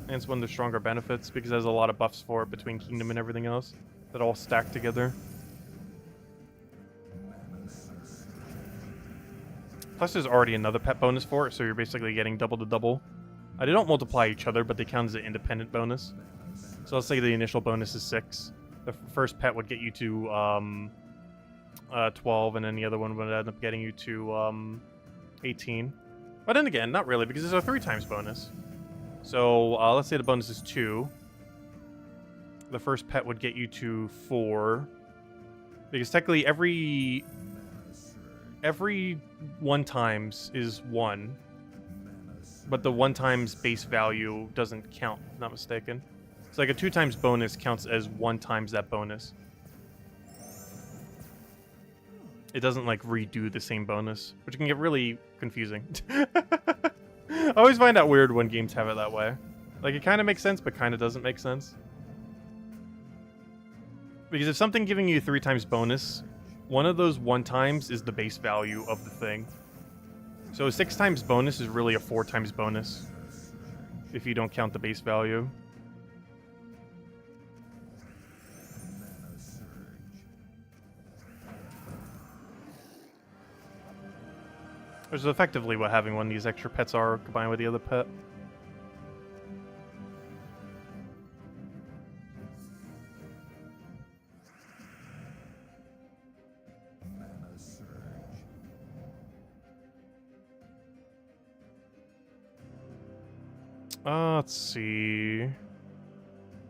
And it's one of the stronger benefits because there's a lot of buffs for it between Kingdom and everything else that all stack together. Plus there's already another pet bonus for it, so you're basically getting double to double. They don't multiply each other, but they count as an independent bonus. So let's say the initial bonus is 6. The first pet would get you to 12, and then the other one would end up getting you to 18. But then again, not really, because it's a 3 times bonus. So let's say the bonus is 2. The first pet would get you to 4. Because technically every 1 times is 1. But the 1 times base value doesn't count, if I'm not mistaken. It's like a 2 times bonus counts as 1 times that bonus. It doesn't like redo the same bonus, which can get really confusing. I always find that weird when games have it that way. Like it kind of makes sense, but kind of doesn't make sense. Because if something giving you 3 times bonus, one of those 1 times is the base value of the thing. So a 6 times bonus is really a 4 times bonus. If you don't count the base value. Which is effectively what having one of these extra pets are combined with the other pet. Let's see.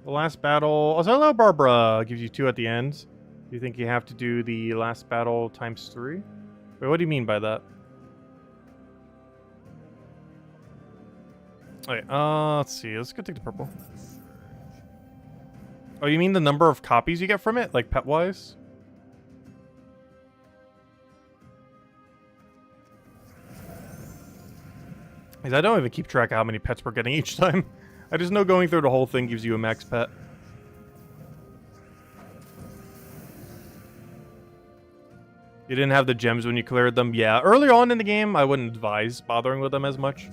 The last battle... Oh, so hello, Barbara! Gives you 2 at the end. Do you think you have to do the last battle times 3? Wait, what do you mean by that? Okay, let's see. Let's go take the purple. Oh, you mean the number of copies you get from it? Like, pet-wise? Because I don't even keep track of how many pets we're getting each time. I just know going through the whole thing gives you a max pet. You didn't have the gems when you cleared them? Yeah, earlier on in the game, I wouldn't advise bothering with them as much.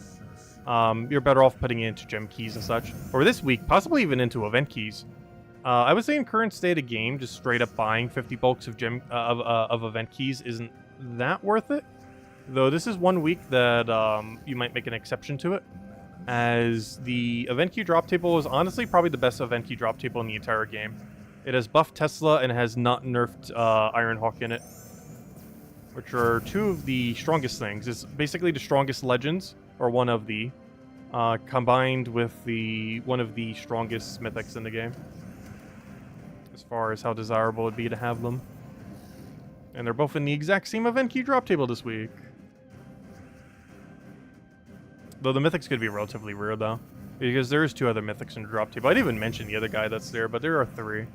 You're better off putting it into gem keys and such. Or this week, possibly even into event keys. I would say in current state of game, just straight up buying 50 bulks of event keys isn't that worth it. Though this is one week that you might make an exception to it, as the event queue drop table is honestly probably the best event queue drop table in the entire game. It has buffed Tesla and it has not nerfed Ironhawk in it, which are two of the strongest things. It's basically the strongest legends, or one of the, combined with one of the strongest mythics in the game, as far as how desirable it'd be to have them. And they're both in the exact same event queue drop table this week. Though the mythics could be relatively rare, though, because there is 2 other mythics in the drop table. I didn't even mention the other guy that's there, but there are 3.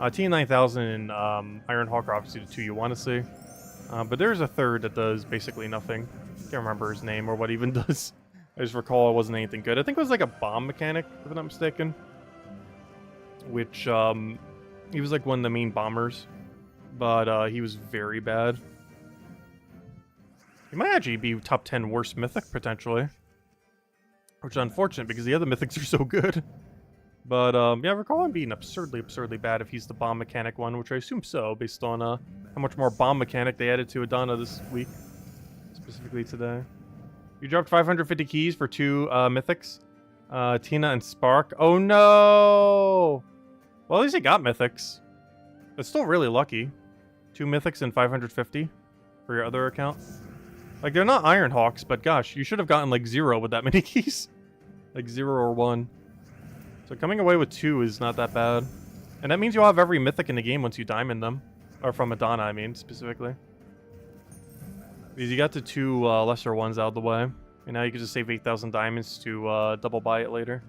T9000 and Ironhawk are obviously the 2 you want to see. But there's a third that does basically nothing. Can't remember his name or what he even does. I just recall it wasn't anything good. I think it was like a bomb mechanic, if I'm not mistaken. Which, he was like one of the main bombers. But he was very bad. He might actually be top 10 worst mythic, potentially. Which is unfortunate, because the other mythics are so good. But, yeah, I recall him being absurdly bad if he's the bomb mechanic one, which I assume so, based on, how much more bomb mechanic they added to Adana this week. Specifically today. You dropped 550 keys for 2, mythics. Tina and Spark. Oh, no! Well, at least he got mythics. It's still really lucky. 2 mythics and 550 for your other account. Like, they're not Ironhawks, but gosh, you should have gotten, like, 0 with that many keys. Like, 0 or 1. So coming away with 2 is not that bad. And that means you'll have every mythic in the game once you diamond them. Or from Adana, I mean, specifically. Because you got the 2 lesser ones out of the way. And now you can just save 8,000 diamonds to double buy it later.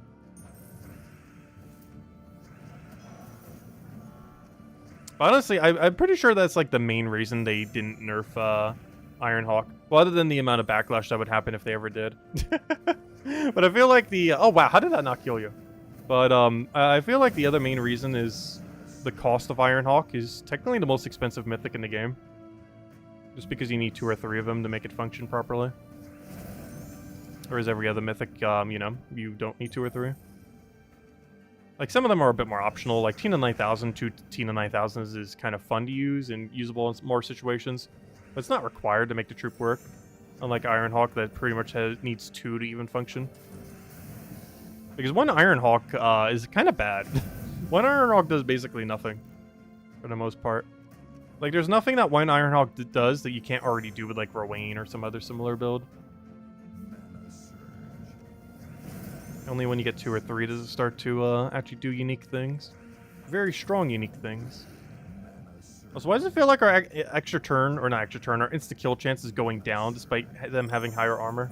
But honestly, I'm pretty sure that's, like, the main reason they didn't nerf Ironhawk. Well, other than the amount of backlash that would happen if they ever did. But I feel like the... Oh, wow, how did that not kill you? But I feel like the other main reason is the cost of Ironhawk is technically the most expensive mythic in the game. Just because you need 2 or 3 of them to make it function properly. Whereas every other mythic, you know, you don't need 2 or 3. Like, some of them are a bit more optional. Like, Tina 9000, 2 Tina 9000s is kind of fun to use and usable in more situations. But it's not required to make the troop work. Unlike Ironhawk, that pretty much needs 2 to even function. Because 1 Ironhawk is kind of bad. 1 Ironhawk does basically nothing. For the most part. Like, there's nothing that 1 Ironhawk does that you can't already do with, like, Rowan or some other similar build. Only when you get 2 or 3 does it start to actually do unique things. Very strong unique things. So why does it feel like our extra turn, or not extra turn, our insta-kill chance is going down despite them having higher armor?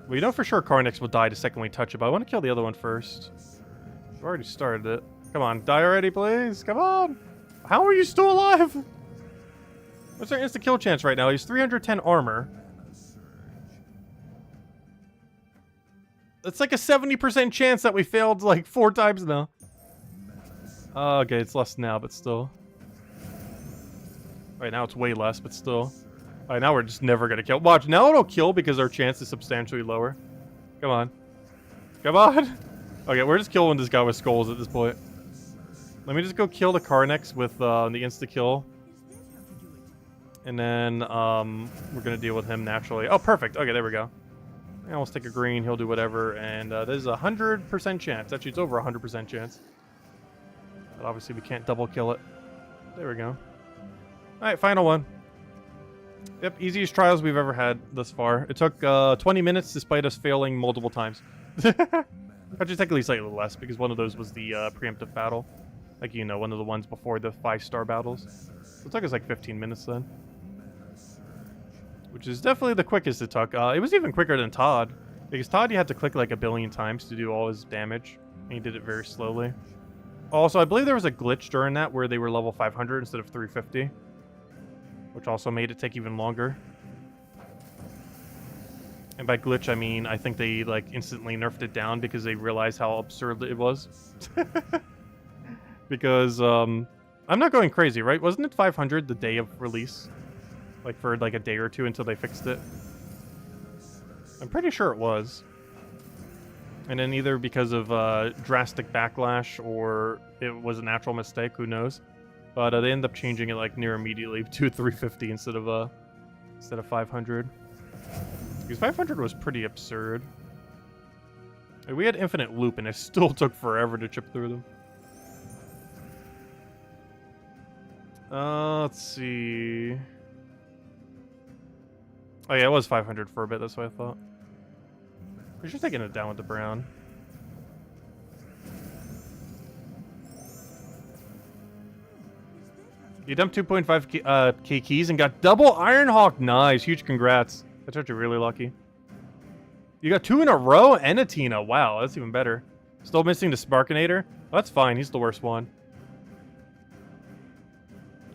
Well, you know for sure Carnix will die the second we touch it, but I want to kill the other one first. I've already started it. Come on, die already, please. Come on. How are you still alive? What's our insta-kill chance right now? He's 310 armor. It's like a 70% chance that we failed like 4 times now. Okay, it's less now, but still. Right now it's way less, but still. Alright, now we're just never gonna kill. Watch, now it'll kill because our chance is substantially lower. Come on. Come on! Okay, we're just killing this guy with skulls at this point. Let me just go kill the Carnix with the insta-kill. And then, we're gonna deal with him naturally. Oh, perfect! Okay, there we go. Yeah, we'll stick a green, he'll do whatever, and there's a 100% chance. Actually, it's over 100% chance. But obviously we can't double kill it. There we go. Alright, final one. Yep, easiest trials we've ever had thus far. It took 20 minutes despite us failing multiple times. Actually, technically slightly less, because one of those was the preemptive battle. Like, you know, one of the ones before the 5-star battles. So it took us like 15 minutes then. Which is definitely the quickest it took. It was even quicker than Todd. Because Todd, you had to click like a billion times to do all his damage. And he did it very slowly. Also, I believe there was a glitch during that where they were level 500 instead of 350. Which also made it take even longer. And by glitch, I mean, I think they like instantly nerfed it down because they realized how absurd it was. Because, I'm not going crazy, right? Wasn't it 500 the day of release? Like, for like a day or 2 until they fixed it? I'm pretty sure it was. And then either because of drastic backlash or it was a natural mistake, who knows? But they end up changing it like near immediately to 350 instead of 500. Because 500 was pretty absurd. Like, we had infinite loop and it still took forever to chip through them. Let's see. Oh yeah, it was 500 for a bit, that's what I thought. We should have taken it down with the brown. You dumped 2.5 K keys and got double Ironhawk. Nice, huge congrats. That's actually really lucky. You got 2 in a row and a Tina. Wow, that's even better. Still missing the Sparkinator? Well, that's fine, he's the worst one.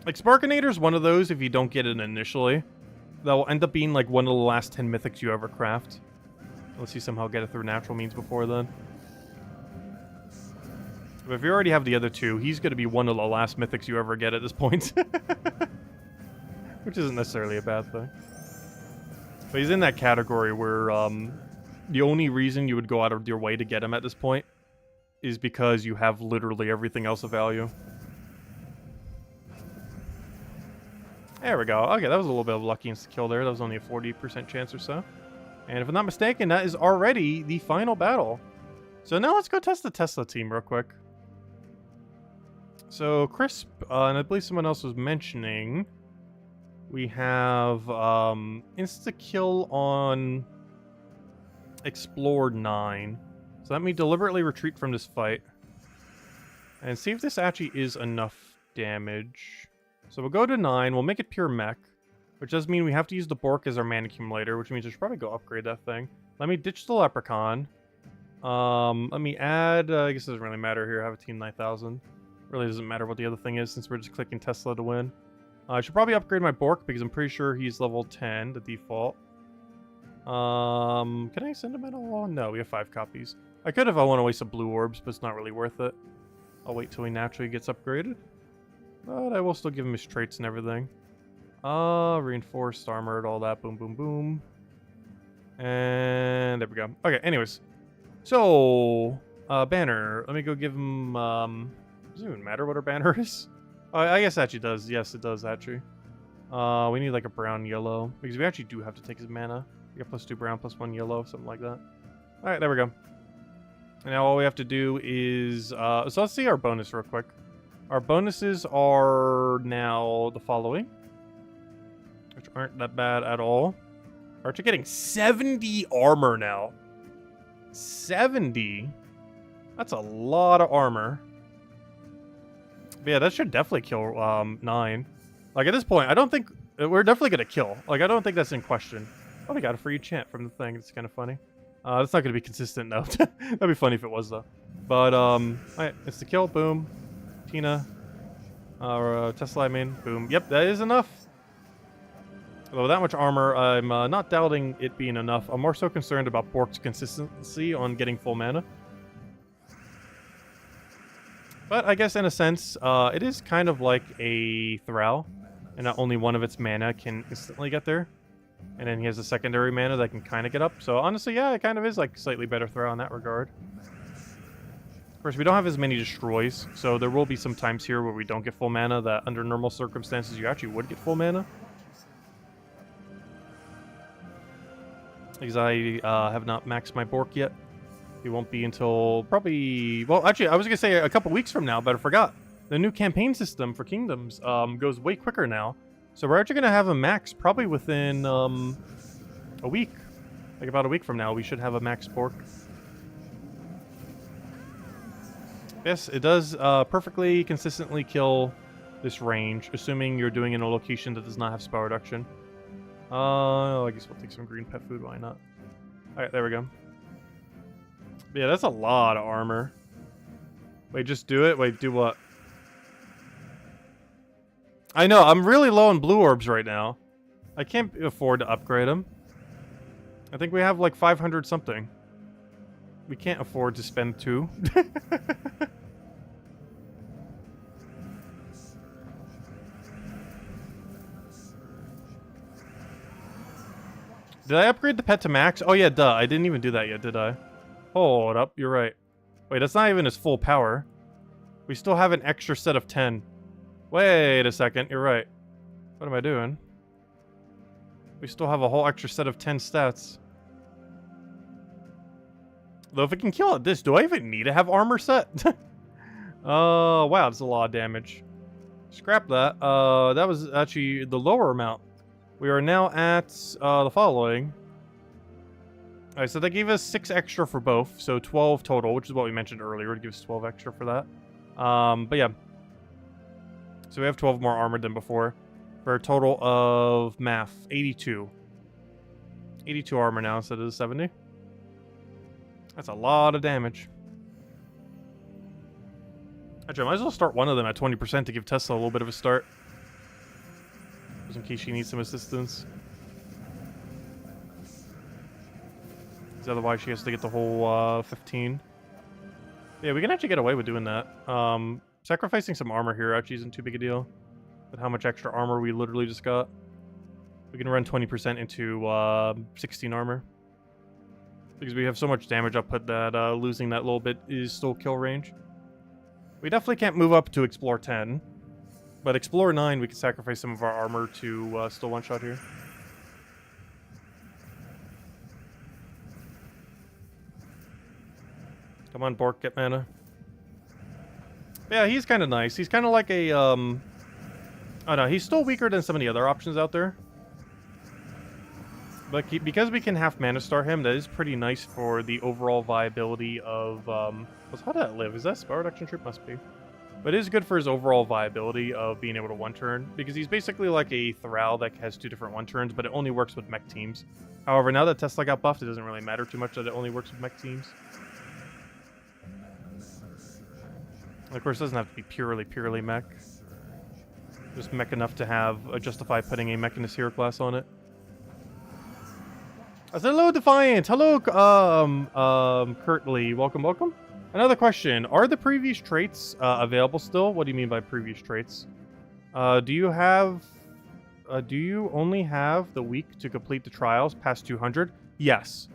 Like, Sparkinator's one of those, if you don't get it initially, that will end up being like one of the last 10 mythics you ever craft. Unless you somehow get it through natural means before then. But if you already have the other 2, he's going to be one of the last mythics you ever get at this point. Which isn't necessarily a bad thing. But he's in that category where the only reason you would go out of your way to get him at this point is because you have literally everything else of value. There we go. Okay, that was a little bit of lucky insta-kill there. That was only a 40% chance or so. And if I'm not mistaken, that is already the final battle. So now let's go test the Tesla team real quick. So Crisp, and I believe someone else was mentioning, we have insta-kill on Explore 9. So let me deliberately retreat from this fight. And see if this actually is enough damage. So we'll go to 9, we'll make it pure mech. Which does mean we have to use the Bork as our mana accumulator, which means I should probably go upgrade that thing. Let me ditch the Leprechaun. Let me add, I guess it doesn't really matter here, I have a team 9000. Really doesn't matter what the other thing is since we're just clicking Tesla to win. I should probably upgrade my Bork because I'm pretty sure he's level 10, the default. Can I send him at all? No, we have 5 copies. I could if I want to waste some blue orbs, but it's not really worth it. I'll wait till he naturally gets upgraded. But I will still give him his traits and everything. Reinforced, armored, all that. Boom, boom, boom. And there we go. Okay, anyways. So, banner. Let me go give him, does it even matter what our banner is? I guess it actually does. Yes, it does, actually. We need, like, a brown yellow. Because we actually do have to take his mana. We got +2 brown, +1 yellow, something like that. Alright, there we go. And now all we have to do is, so let's see our bonus real quick. Our bonuses are now the following. Which aren't that bad at all. We're actually getting 70 armor now. 70? That's a lot of armor. But yeah, that should definitely kill 9. Like, at this point, I don't think... We're definitely going to kill. Like, I don't think that's in question. Oh, we got a free chant from the thing. It's kind of funny. That's not going to be consistent, though. That'd be funny if it was, though. But, alright, it's the kill. Boom. Tina. Tesla, I mean. Boom. Yep, that is enough. Although that much armor, I'm not doubting it being enough. I'm more so concerned about Bork's consistency on getting full mana. But I guess in a sense, it is kind of like a Thrall. And not only one of its mana can instantly get there. And then he has a secondary mana that can kind of get up. So honestly, yeah, it kind of is like slightly better Thrall in that regard. Of course, we don't have as many destroys. So there will be some times here where we don't get full mana that under normal circumstances you actually would get full mana. Because I have not maxed my Bork yet. It won't be until probably... Well, actually, I was going to say a couple weeks from now, but I forgot. The new campaign system for Kingdoms goes way quicker now. So we're actually going to have a max probably within a week. Like about a week from now, we should have a max Bork. Yes, it does perfectly consistently kill this range, assuming you're doing it in a location that does not have spell reduction. I guess we'll take some green pet food, why not? Alright, there we go. Yeah, that's a lot of armor. Wait, just do it? Wait, do what? I know, I'm really low on blue orbs right now. I can't afford to upgrade them. I think we have like 500 something. We can't afford to spend 2. Did I upgrade the pet to max? Oh yeah, duh. I didn't even do that yet, did I? Hold up, you're right. Wait, that's not even his full power. We still have an extra set of 10. Wait a second, you're right. What am I doing? We still have a whole extra set of 10 stats. Though if it can kill at this, do I even need to have armor set? Oh, wow, that's a lot of damage. Scrap that. That was actually the lower amount. We are now at the following. Alright, so that gave us 6 extra for both, so 12 total, which is what we mentioned earlier. It gives us 12 extra for that. But yeah. So we have 12 more armor than before. For a total of math, 82. 82 armor now instead of the 70. That's a lot of damage. Actually, I might as well start one of them at 20% to give Tesla a little bit of a start. Just in case she needs some assistance. Because otherwise she has to get the whole 15. Yeah, we can actually get away with doing that. Sacrificing some armor here actually isn't too big a deal. With how much extra armor we literally just got. We can run 20% into 16 armor. Because we have so much damage output that losing that little bit is still kill range. We definitely can't move up to Explore 10. But Explore 9, we can sacrifice some of our armor to still one-shot here. Come on, Bork, get mana. Yeah, he's kind of nice. He's kind of like a, oh no, he's still weaker than some of the other options out there. But because we can half mana star him, that is pretty nice for the overall viability of, how did that live? Is that spell reduction troop? Must be. But it is good for his overall viability of being able to one-turn, because he's basically like a Thrall that has 2 different one-turns, but it only works with mech teams. However, now that Tesla got buffed, it doesn't really matter too much that it only works with mech teams. Of course, it doesn't have to be purely mech. Just mech enough to have justify putting a Mechanist Hero class on it. Hello, Defiant. Hello, Kurtly. Welcome. Another question: are the previous traits available still? What do you mean by previous traits? Do you only have the week to complete the trials past 200? Yes.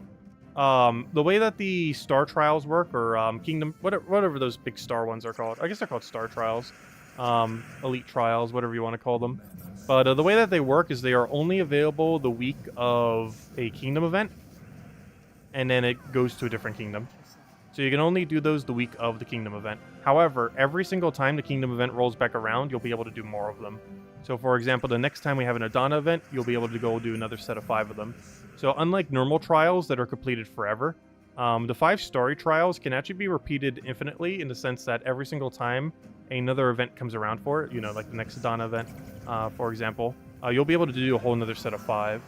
The way that the star trials work, or kingdom, whatever those big star ones are called. I guess they're called star trials, elite trials, whatever you want to call them. But the way that they work is they are only available the week of a kingdom event, and then it goes to a different kingdom. So you can only do those the week of the kingdom event. However, every single time the kingdom event rolls back around, you'll be able to do more of them. So for example, the next time we have an Adana event, you'll be able to go do another set of 5 of them. So unlike normal trials that are completed forever, the 5 story trials can actually be repeated infinitely, in the sense that every single time another event comes around for it, you know, like the next Adana event, for example, you'll be able to do a whole another set of 5.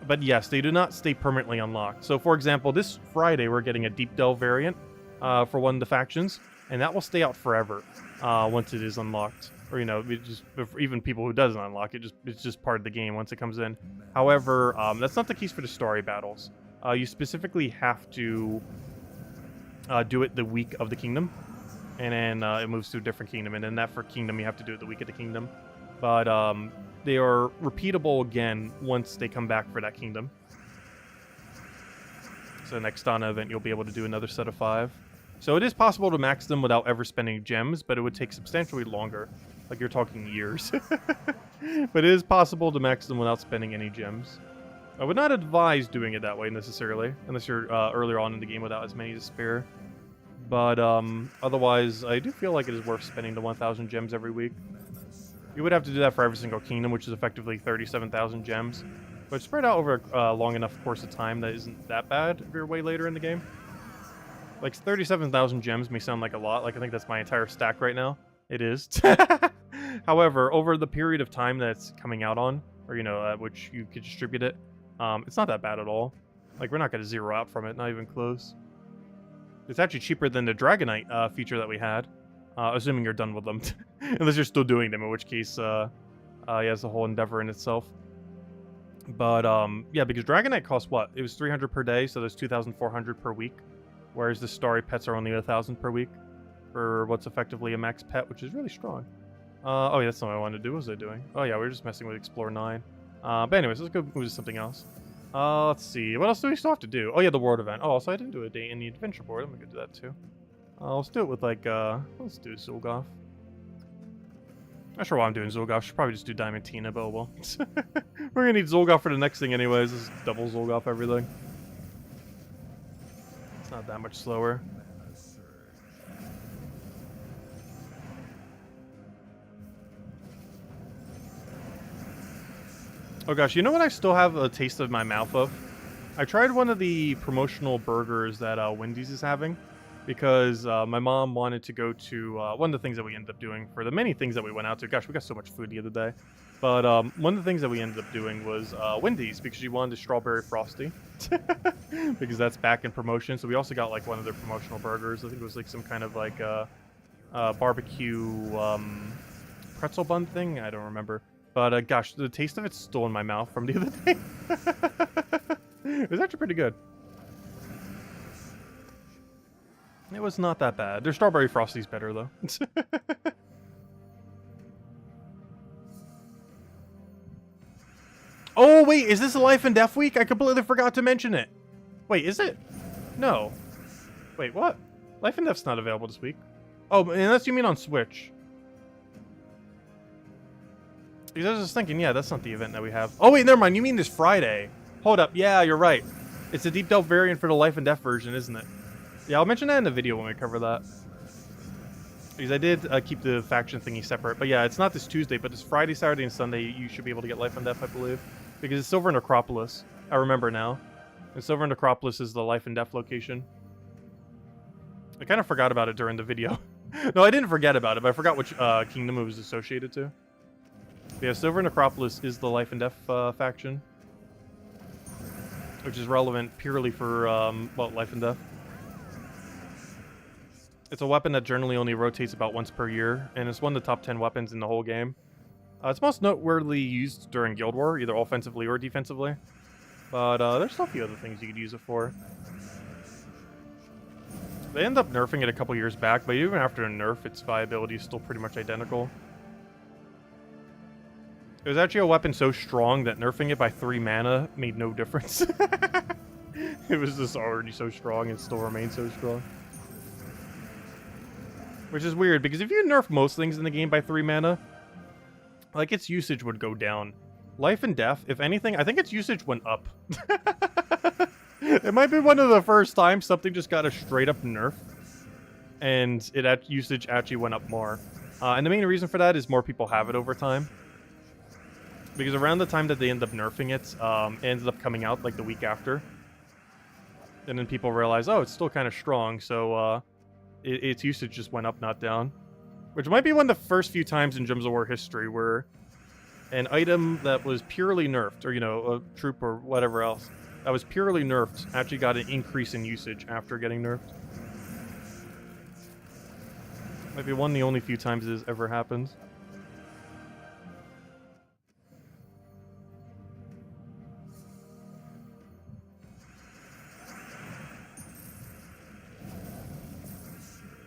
But yes, they do not stay permanently unlocked. So for example, this Friday we're getting a Deep Delve variant for one of the factions, and that will stay out forever once it is unlocked. Or, you know, even people who doesn't unlock it, it's just part of the game once it comes in. However, that's not the case for the story battles. You specifically have to do it the week of the kingdom, and then it moves to a different kingdom, and then that for kingdom you have to do it the week of the kingdom. But they are repeatable again once they come back for that kingdom. So next Dana event you'll be able to do another set of 5. So it is possible to max them without ever spending gems, but it would take substantially longer. Like, you're talking years. But it is possible to max them without spending any gems. I would not advise doing it that way necessarily, unless you're earlier on in the game without as many to spare. But otherwise, I do feel like it is worth spending the 1,000 gems every week. You would have to do that for every single kingdom, which is effectively 37,000 gems. But spread out over a long enough course of time that isn't that bad if you're way later in the game. Like, 37,000 gems may sound like a lot. Like, I think that's my entire stack right now. It is. However, over the period of time that it's coming out on, or, you know, which you could distribute it, it's not that bad at all. Like, we're not going to zero out from it, not even close. It's actually cheaper than the Dragonite feature that we had, assuming you're done with them. Unless you're still doing them, in which case, yeah, it's a whole endeavor in itself. But, yeah, because Dragonite costs what? It was 300 per day, so there's 2,400 per week. Whereas the starry pets are only 1,000 per week for what's effectively a max pet, which is really strong. Oh yeah, that's not what I wanted to do. What was I doing? Oh yeah, we were just messing with Explore 9. But anyways, let's go move to something else. Let's see. What else do we still have to do? Oh yeah, the world event. Oh, also I didn't do a day in the adventure board. I'm gonna do that too. Let's do it with like, let's do Zulgoth. Not sure why I'm doing Zolgoth. Should probably just do Diamantina, but well. We're gonna need Zolgoth for the next thing anyways. This is double Zolgoth everything. It's not that much slower. Oh gosh, you know what I still have a taste of my mouth of? I tried one of the promotional burgers that Wendy's is having because my mom wanted to go to one of the things that we ended up doing for the many things that we went out to. Gosh, we got so much food the other day. But one of the things that we ended up doing was Wendy's because she wanted a strawberry frosty because that's back in promotion. So we also got like one of their promotional burgers. I think it was like some kind of like barbecue pretzel bun thing. I don't remember. But gosh, the taste of it's still in my mouth from the other day. It was actually pretty good. It was not that bad. Their strawberry frosty's better though. Oh wait, is this a Life and Death week? I completely forgot to mention it. Wait, is it? No. Wait, what? Life and Death's not available this week. Oh, unless you mean on Switch. Because I was just thinking, yeah, that's not the event that we have. Oh wait, never mind. You mean this Friday? Hold up. Yeah, you're right. It's a Deep Delve variant for the Life and Death version, isn't it? Yeah, I'll mention that in the video when we cover that. Because I did keep the faction thingy separate. But yeah, it's not this Tuesday, but this Friday, Saturday, and Sunday, you should be able to get Life and Death, I believe. Because it's Silver Necropolis. I remember now. And Silver Necropolis is the Life and Death location. I kind of forgot about it during the video. No, I didn't forget about it, but I forgot which kingdom it was associated to. But yeah, Silver Necropolis is the Life and Death faction. Which is relevant purely for, well, Life and Death. It's a weapon that generally only rotates about once per year, and it's one of the top 10 weapons in the whole game. It's most noteworthy used during Guild War, either offensively or defensively. But there's still a few other things you could use it for. They ended up nerfing it a couple years back, but even after a nerf, its viability is still pretty much identical. It was actually a weapon so strong that nerfing it by 3 mana made no difference. It was just already so strong and still remains so strong. Which is weird, because if you nerf most things in the game by 3 mana, like, its usage would go down. Life and Death, if anything, I think its usage went up. It might be one of the first times something just got a straight-up nerf, and usage actually went up more. And the main reason for that is more people have it over time. Because around the time that they end up nerfing it, it ended up coming out, like, the week after. And then people realize, oh, it's still kind of strong, so, its usage just went up, not down. Which might be one of the first few times in Gems of War history where an item that was purely nerfed, or, you know, a troop or whatever else, that was purely nerfed, actually got an increase in usage after getting nerfed. Might be one of the only few times this ever happened.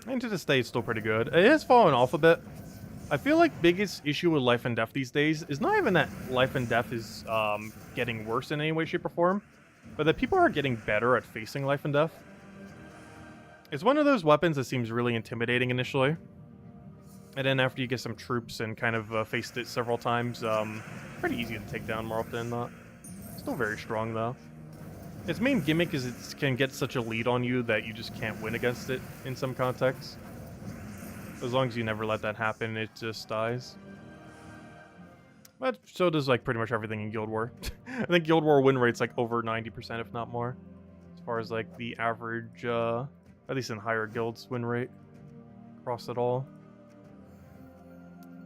And to this day, it's still pretty good. It has fallen off a bit. I feel like biggest issue with Life and Death these days is not even that Life and Death is getting worse in any way, shape, or form, but that people are getting better at facing Life and Death. It's one of those weapons that seems really intimidating initially. And then after you get some troops and kind of faced it several times, pretty easy to take down more often than not. Still very strong, though. Its main gimmick is it can get such a lead on you that you just can't win against it in some contexts. As long as you never let that happen, it just dies. But so does, like, pretty much everything in Guild War. I think Guild War win rate's, like, over 90%, if not more. As far as, like, the average, at least in higher guilds, win rate across it all.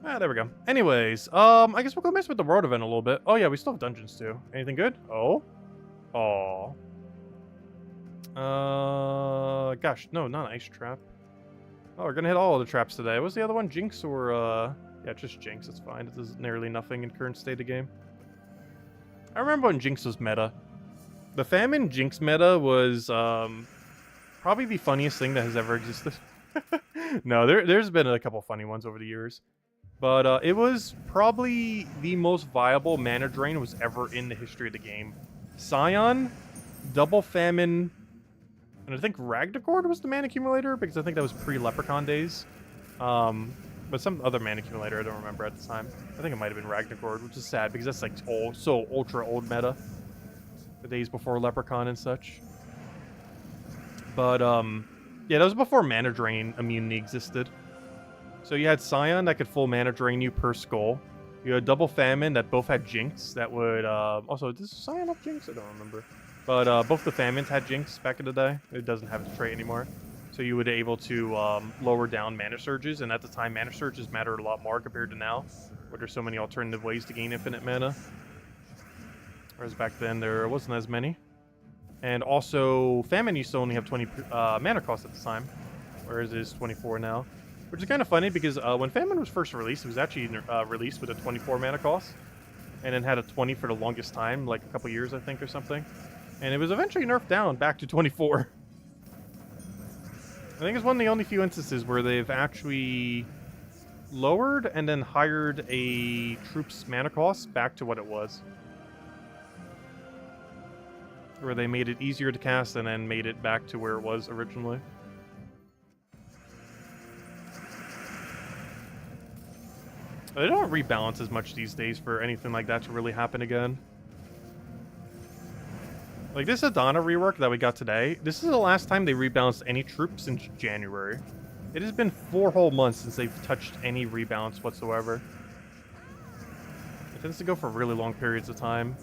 Ah, there we go. Anyways, I guess we'll go mess with the world event a little bit. Oh, yeah, we still have dungeons, too. Anything good? Oh? Oh. Gosh, no, not an ice trap. Oh, we're gonna hit all of the traps today. What's the other one? Jinx or, yeah, just Jinx, it's fine. It does nearly nothing in current state of game. I remember when Jinx was meta. The Famine Jinx meta was, probably the funniest thing that has ever existed. No, there's been a couple funny ones over the years. But, it was probably the most viable mana drain was ever in the history of the game. Scion, Double Famine, and I think Ragnagord was the mana accumulator, because I think that was pre-Leprechaun days. But some other mana accumulator I don't remember at the time. I think it might have been Ragnarok, which is sad because that's like old, so ultra old meta. The days before Leprechaun and such. But yeah, that was before mana drain immunity existed. So you had Scion that could full mana drain you per skull. You had Double Famine that both had Jinx that would also does Scion have Jinx? I don't remember. But both the Famines had Jinx back in the day. It doesn't have the trait anymore. So you would be able to lower down mana surges, and at the time mana surges mattered a lot more compared to now, where there's so many alternative ways to gain infinite mana. Whereas back then there wasn't as many. And also Famine used to only have 20 mana cost at the time, whereas it is 24 now. Which is kind of funny because when Famine was first released, it was actually released with a 24 mana cost. And then had a 20 for the longest time, like a couple years I think or something. And it was eventually nerfed down back to 24. I think it's one of the only few instances where they've actually lowered and then hired a troop's mana cost back to what it was. Where they made it easier to cast and then made it back to where it was originally. They don't rebalance as much these days for anything like that to really happen again. Like this Adana rework that we got today, this is the last time they rebalanced any troops since January. It has been 4 whole months since they've touched any rebalance whatsoever. It tends to go for really long periods of time.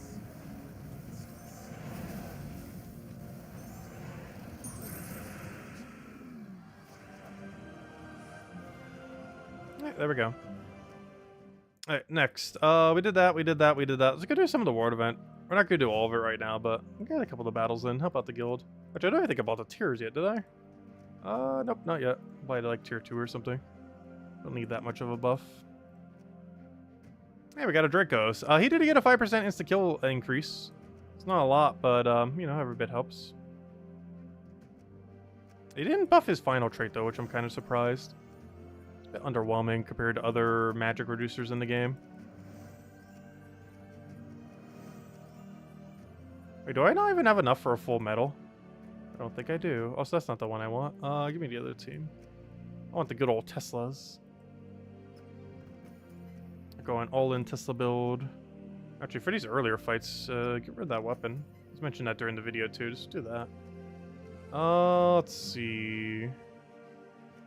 There we go. Alright, next. We did that. Let's go do some of the World event. We're not going to do all of it right now, but we got a couple of the battles in. How about the guild? Which I don't even think about the tiers yet, did I? Nope, not yet. Probably like tier 2 or something. Don't need that much of a buff. Hey, we got a Dracos. He did get a 5% insta-kill increase. It's not a lot, but, you know, every bit helps. He didn't buff his final trait, though, which I'm kind of surprised. It's a bit underwhelming compared to other magic reducers in the game. Wait, do I not even have enough for a full medal? I don't think I do. Also, that's not the one I want. Give me the other team. I want the good old Teslas. Going all-in Tesla build. Actually, for these earlier fights, get rid of that weapon. Let's mention that during the video, too. Just do that. Let's see.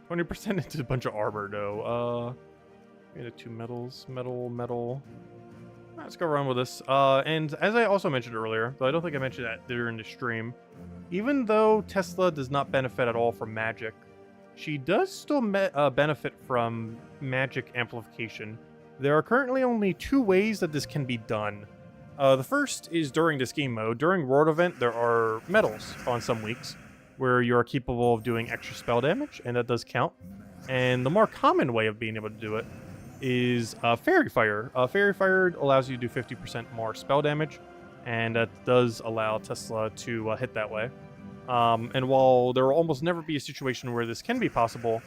20% into a bunch of armor, though. We had 2 metals. Metal. Let's go around with this. And as I also mentioned earlier, though I don't think I mentioned that during the stream, even though Tesla does not benefit at all from magic, she does still benefit from magic amplification. There are currently only 2 ways that this can be done. The first is during this game mode. During World event, there are medals on some weeks where you are capable of doing extra spell damage, and that does count. And the more common way of being able to do it is Fairy Fire. Fairy Fire allows you to do 50% more spell damage, and that does allow Tesla to hit that way. And while there will almost never be a situation where this can be possible,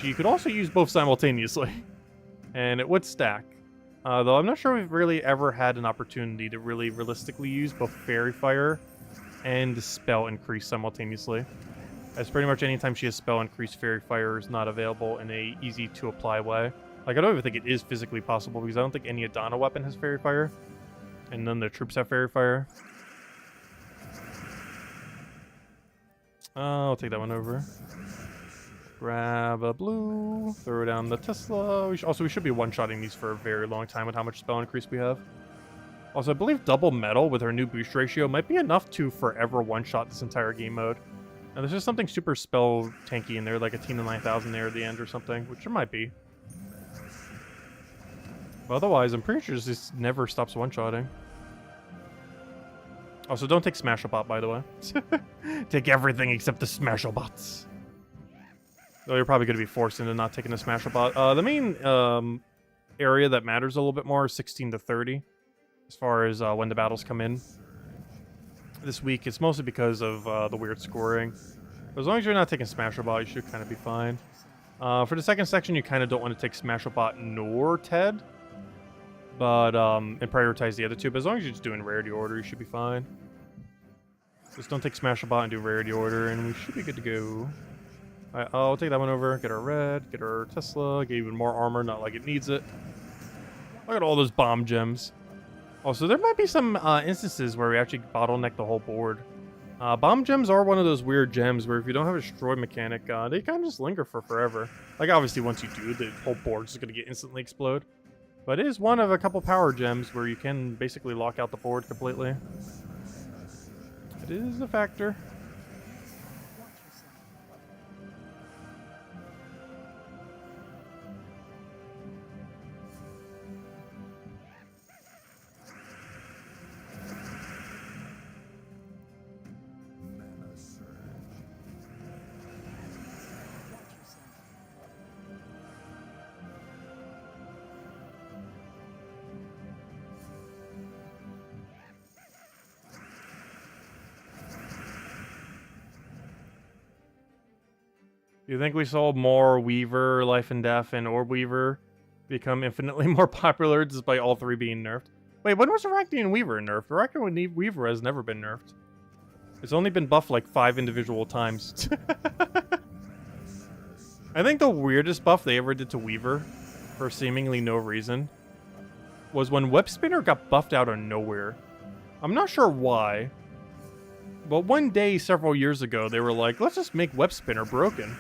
she could also use both simultaneously, and it would stack. Though I'm not sure we've really ever had an opportunity to really realistically use both Fairy Fire and Spell Increase simultaneously. As pretty much anytime she has Spell Increase, Fairy Fire is not available in a easy to apply way. Like, I don't even think it is physically possible, because I don't think any Adana weapon has Fairy Fire. And none of the troops have Fairy Fire. I'll take that one over. Grab a blue. Throw down the Tesla. We should be one-shotting these for a very long time with how much spell increase we have. Also, I believe double metal with her new boost ratio might be enough to forever one-shot this entire game mode. Now, there's just something super spell tanky in there, like a Tina 9000 there at the end or something, which there might be. But otherwise, I'm pretty sure this never stops one-shotting. Also, don't take Smash-A-Bot, by the way. Take everything except the Smash-A-Bots. Though you're probably going to be forced into not taking the Smash-A-Bot. The main area that matters a little bit more is 16 to 30. As far as when the battles come in. This week, it's mostly because of the weird scoring. But as long as you're not taking Smash-A-Bot, you should kind of be fine. For the second section, you kind of don't want to take Smash-A-Bot nor Ted. But, and prioritize the other two. But as long as you're just doing rarity order, you should be fine. Just don't take Smash-A-Bot and do rarity order, and we should be good to go. Alright, I'll take that one over. Get our red, get our Tesla, get even more armor, not like it needs it. Look at all those bomb gems. Also, there might be some instances where we actually bottleneck the whole board. Bomb gems are one of those weird gems where if you don't have a destroy mechanic, they kind of just linger for forever. Like, obviously, once you do, the whole board's just going to get instantly explode. But it is one of a couple power gems where you can basically lock out the board completely. It is a factor. Do you think we saw more Weaver, Life and Death, and Orb Weaver become infinitely more popular despite all three being nerfed? Wait, when was Arachne Weaver nerfed? Arachne Weaver has never been nerfed. It's only been buffed like 5 individual times. I think the weirdest buff they ever did to Weaver, for seemingly no reason, was when Web Spinner got buffed out of nowhere. I'm not sure why, but one day several years ago, they were like, let's just make Web Spinner broken.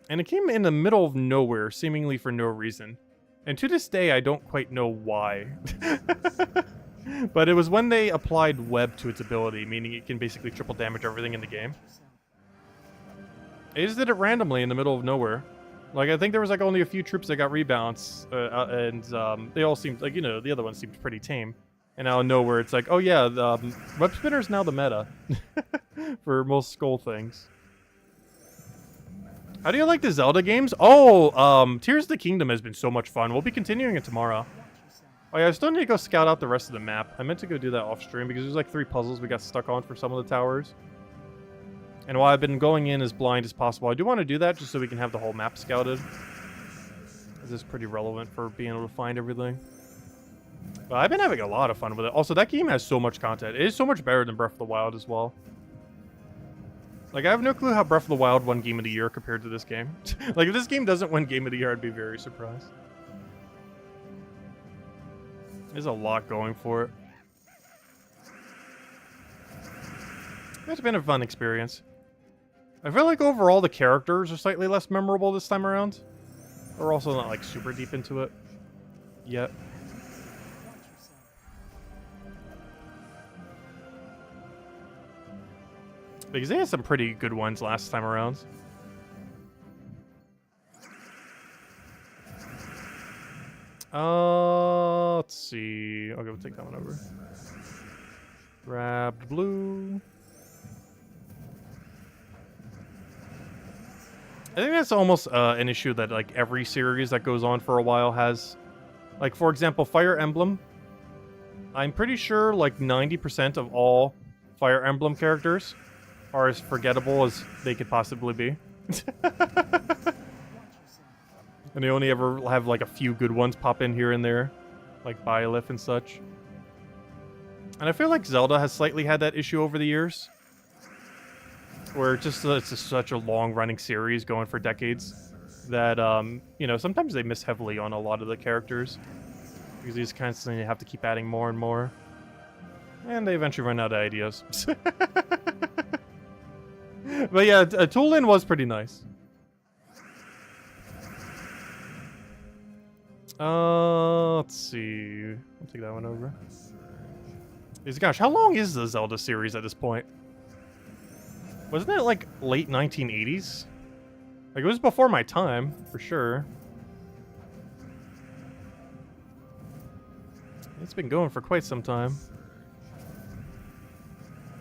And it came in the middle of nowhere, seemingly for no reason. And to this day, I don't quite know why. But it was when they applied web to its ability, meaning it can basically triple damage everything in the game. They just did it randomly in the middle of nowhere. Like, I think there was like only a few troops that got rebounds, and they all seemed, like, you know, the other ones seemed pretty tame. And out of nowhere, it's like, oh yeah, the Web Spinner's now the meta for most skull things. How do you like the Zelda games? Oh, Tears of the Kingdom has been so much fun. We'll be continuing it tomorrow. Oh yeah, I still need to go scout out the rest of the map. I meant to go do that off stream because there's like 3 puzzles we got stuck on for some of the towers. And while I've been going in as blind as possible, I do want to do that just so we can have the whole map scouted. This is pretty relevant for being able to find everything. But I've been having a lot of fun with it. Also, that game has so much content. It is so much better than Breath of the Wild as well. Like, I have no clue how Breath of the Wild won Game of the Year compared to this game. Like, if this game doesn't win Game of the Year, I'd be very surprised. There's a lot going for it. It's been a fun experience. I feel like overall the characters are slightly less memorable this time around. We're also not, like, super deep into it yet. Because they had some pretty good ones last time around. Let's see. Okay, we'll take that one over. Grab blue. I think that's almost an issue that like every series that goes on for a while has. Like, for example, Fire Emblem. I'm pretty sure like 90% of all Fire Emblem characters are as forgettable as they could possibly be. And they only ever have like a few good ones pop in here and there, like Byleth and such. And I feel like Zelda has slightly had that issue over the years, where it's just such a long-running series going for decades that, you know, sometimes they miss heavily on a lot of the characters because you just constantly have to keep adding more and more. And they eventually run out of ideas. But yeah, Toolin was pretty nice. Let's see. I'll take that one over. Gosh, how long is the Zelda series at this point? Wasn't it like late 1980s? Like, it was before my time, for sure. It's been going for quite some time.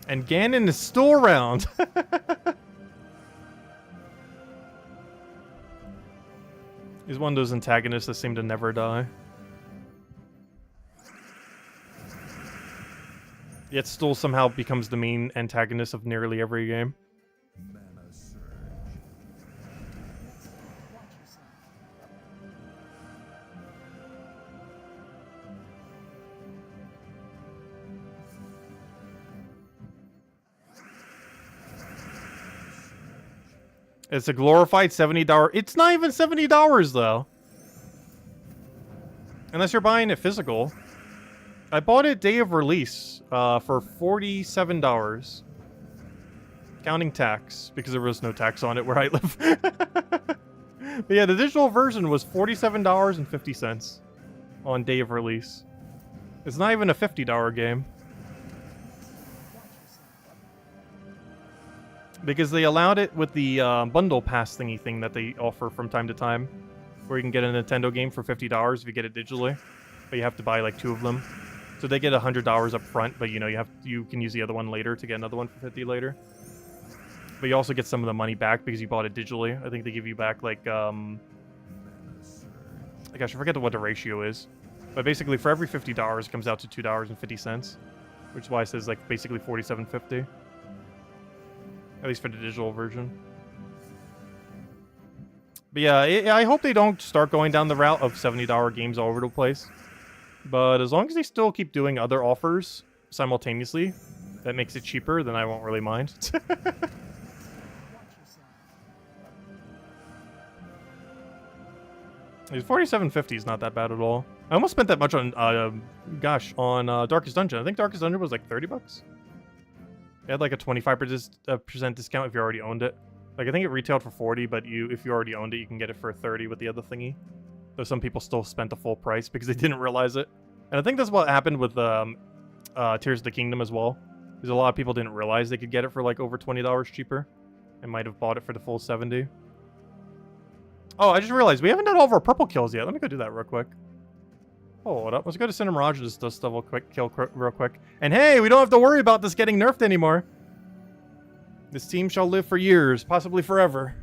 And Ganon is still around. He's one of those antagonists that seem to never die. Yet still somehow becomes the main antagonist of nearly every game. It's a glorified $70. It's not even $70 though. Unless you're buying it physical. I bought it day of release for $47. Counting tax, because there was no tax on it where I live. But yeah, the digital version was $47.50 on day of release. It's not even a $50 game. Because they allowed it with the bundle pass thingy thing that they offer from time to time. Where you can get a Nintendo game for $50 if you get it digitally. But you have to buy like 2 of them. So they get $100 up front, but you know, you can use the other one later to get another one for $50 later. But you also get some of the money back because you bought it digitally. I think they give you back like, gosh, I forget what the ratio is. But basically for every $50 it comes out to $2.50. Which is why it says like basically $47.50. At least for the digital version. But yeah, I hope they don't start going down the route of $70 games all over the place. But as long as they still keep doing other offers simultaneously, that makes it cheaper, then I won't really mind. $47.50 is not that bad at all. I almost spent that much on, Darkest Dungeon. I think Darkest Dungeon was like $30. It had like a 25% discount if you already owned it. Like I think it retailed for 40, but if you already owned it, you can get it for 30 with the other thingy. Though some people still spent the full price because they didn't realize it. And I think that's what happened with Tears of the Kingdom as well. Because a lot of people didn't realize they could get it for like over $20 cheaper. And might have bought it for the full 70. Oh, I just realized we haven't done all of our purple kills yet. Let me go do that real quick. Hold up. Let's go to Cinemirage and just do stuff real quick. And hey, we don't have to worry about this getting nerfed anymore. This team shall live for years, possibly forever.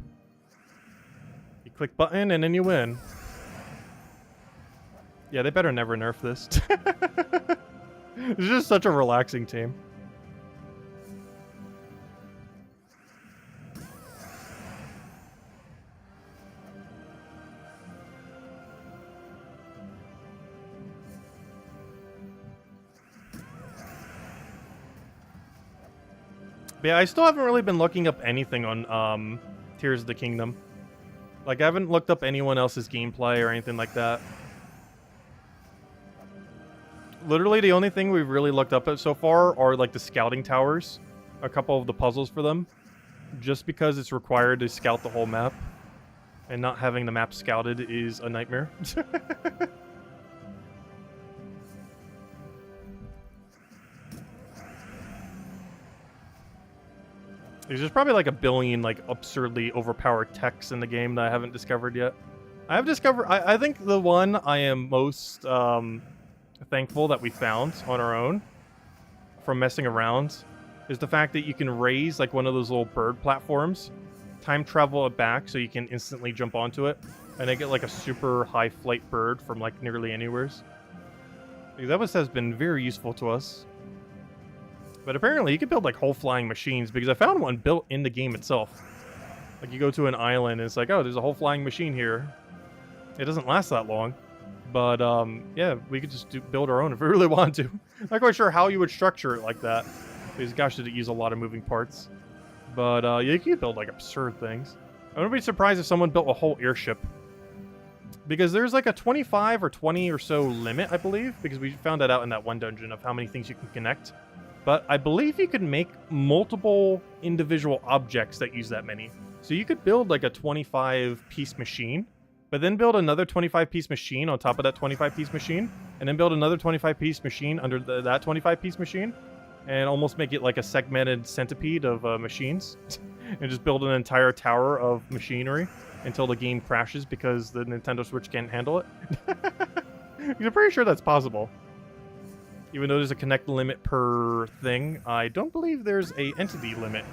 You click button and then you win. Yeah, they better never nerf this. It's just such a relaxing team. But yeah, I still haven't really been looking up anything on Tears of the Kingdom. Like, I haven't looked up anyone else's gameplay or anything like that. Literally, the only thing we've really looked up at so far are, like, the scouting towers. A couple of the puzzles for them. Just because it's required to scout the whole map. And not having the map scouted is a nightmare. There's probably like a billion like absurdly overpowered techs in the game that I haven't discovered yet. I think the one I am most thankful that we found on our own from messing around is the fact that you can raise like one of those little bird platforms, time travel it back so you can instantly jump onto it, and then get like a super high flight bird from like nearly anywhere. That has been very useful to us. But apparently you can build like whole flying machines, because I found one built in the game itself. Like you go to an island and it's like, oh, there's a whole flying machine here. It doesn't last that long. But yeah, we could just build our own if we really want to. Not quite sure how you would structure it like that. Because gosh, did it use a lot of moving parts. But yeah, you can build like absurd things. I wouldn't be surprised if someone built a whole airship. Because there's like a 25 or 20 or so limit, I believe. Because we found that out in that one dungeon of how many things you can connect. But I believe you could make multiple individual objects that use that many. So you could build like a 25-piece machine, but then build another 25-piece machine on top of that 25-piece machine, and then build another 25-piece machine under that 25-piece machine, and almost make it like a segmented centipede of machines, and just build an entire tower of machinery until the game crashes because the Nintendo Switch can't handle it. I'm pretty sure that's possible. Even though there's a connect limit per thing, I don't believe there's a entity limit.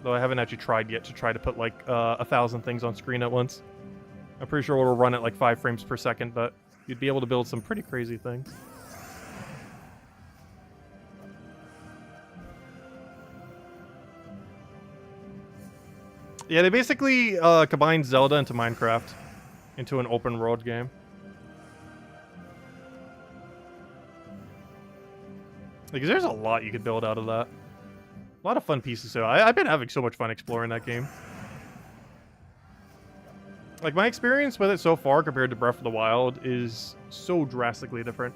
Though I haven't actually tried yet to try to put like 1,000 things on screen at once. I'm pretty sure it'll run at like 5 frames per second, but you'd be able to build some pretty crazy things. Yeah, they basically combined Zelda into Minecraft into an open world game. Because there's a lot you could build out of that. A lot of fun pieces, so I've been having so much fun exploring that game. Like, my experience with it so far compared to Breath of the Wild is so drastically different.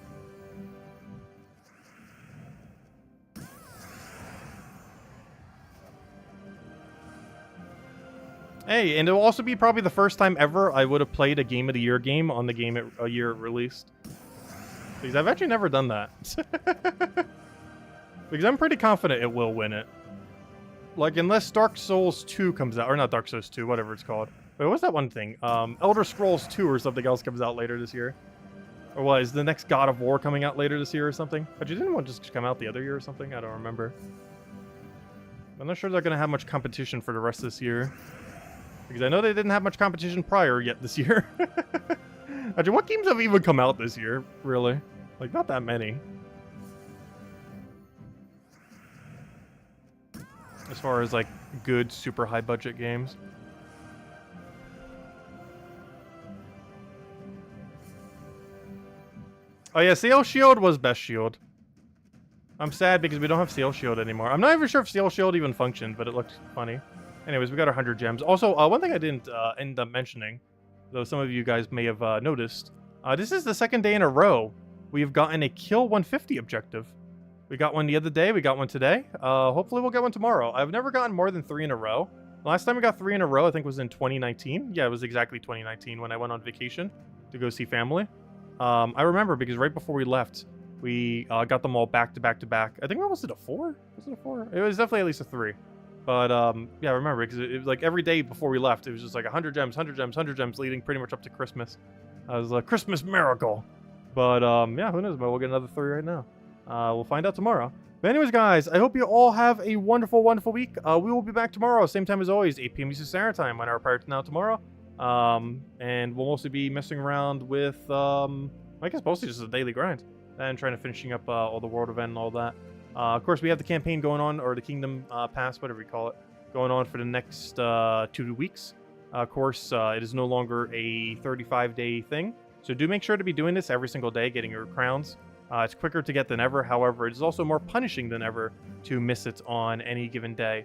Hey, and it'll also be probably the first time ever I would have played a Game of the Year game on the game a year it released. Because I've actually never done that. Because I'm pretty confident it will win it. Like, unless Dark Souls 2 comes out, or not Dark Souls 2, whatever it's called. Wait, what's that one thing? Elder Scrolls 2 or something else comes out later this year. Or what, is the next God of War coming out later this year or something? Actually, didn't one just come out the other year or something? I don't remember. I'm not sure they're going to have much competition for the rest of this year. Because I know they didn't have much competition prior yet this year. Actually, what games have even come out this year, really? Like, not that many. As far as, like, good, super high-budget games. Oh, yeah, Sail Shield was best shield. I'm sad because we don't have Sail Shield anymore. I'm not even sure if Sail Shield even functioned, but it looked funny. Anyways, we got 100 gems. Also, one thing I didn't end up mentioning, though some of you guys may have noticed, this is the second day in a row we've gotten a Kill 150 objective. We got one the other day, we got one today. Hopefully we'll get one tomorrow. I've never gotten more than 3 in a row. The last time we got 3 in a row, I think, was in 2019. Yeah, it was exactly 2019 when I went on vacation to go see family. I remember because right before we left, we got them all back to back to back. I think, what was it, a 4? Was it a 4? It was definitely at least a 3. But, yeah, I remember, because it was like every day before we left, it was just like 100 gems, 100 gems, 100 gems, leading pretty much up to Christmas. It was a Christmas miracle. But, yeah, who knows, but we'll get another 3 right now. We'll find out tomorrow. But anyways, guys, I hope you all have a wonderful, wonderful week. We will be back tomorrow, same time as always, 8 p.m. Eastern Standard Time, 1 hour prior to now tomorrow. And we'll mostly be messing around with, I guess mostly just a daily grind. And trying to finishing up all the world event and all that. Of course, we have the campaign going on, or the Kingdom Pass, whatever you call it, going on for the next 2 weeks. Of course, it is no longer a 35-day thing, so do make sure to be doing this every single day, getting your crowns. It's quicker to get than ever. However, it is also more punishing than ever to miss it on any given day,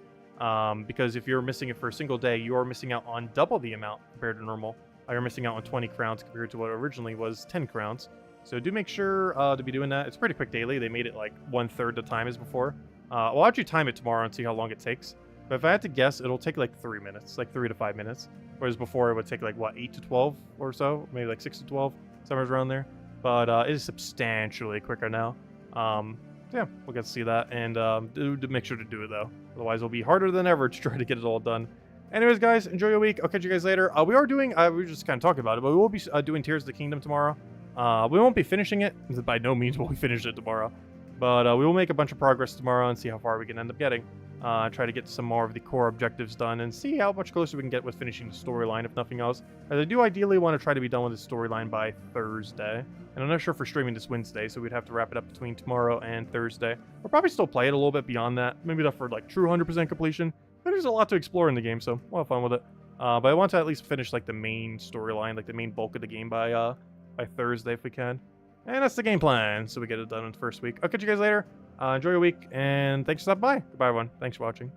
because if you're missing it for a single day, you are missing out on double the amount compared to normal. You're missing out on 20 crowns compared to what originally was 10 crowns. So do make sure to be doing that. It's pretty quick daily. They made it like 1/3 the time as before. We'll actually time it tomorrow and see how long it takes. But if I had to guess, it'll take like 3 minutes, like 3 to 5 minutes. Whereas before it would take like, what, 8 to 12 or so? Maybe like 6 to 12, somewhere around there. But it is substantially quicker now. Yeah, we'll get to see that. And do make sure to do it, though. Otherwise, it'll be harder than ever to try to get it all done. Anyways, guys, enjoy your week. I'll catch you guys later. We are doing, we were just kind of talking about it, but we will be doing Tears of the Kingdom tomorrow. We won't be finishing it. By no means will we finish it tomorrow. But we will make a bunch of progress tomorrow and see how far we can end up getting. Try to get some more of the core objectives done and see how much closer we can get with finishing the storyline, if nothing else. As I do ideally want to try to be done with the storyline by Thursday. And I'm not sure if we're streaming this Wednesday, so we'd have to wrap it up between tomorrow and Thursday. We'll probably still play it a little bit beyond that. Maybe not for like true 100% completion. But there's a lot to explore in the game, so we'll have fun with it. But I want to at least finish like the main storyline, like the main bulk of the game by Thursday if we can. And that's the game plan, so we get it done in the first week. I'll catch you guys later. Enjoy your week, and thanks for stopping by. Goodbye, everyone. Thanks for watching.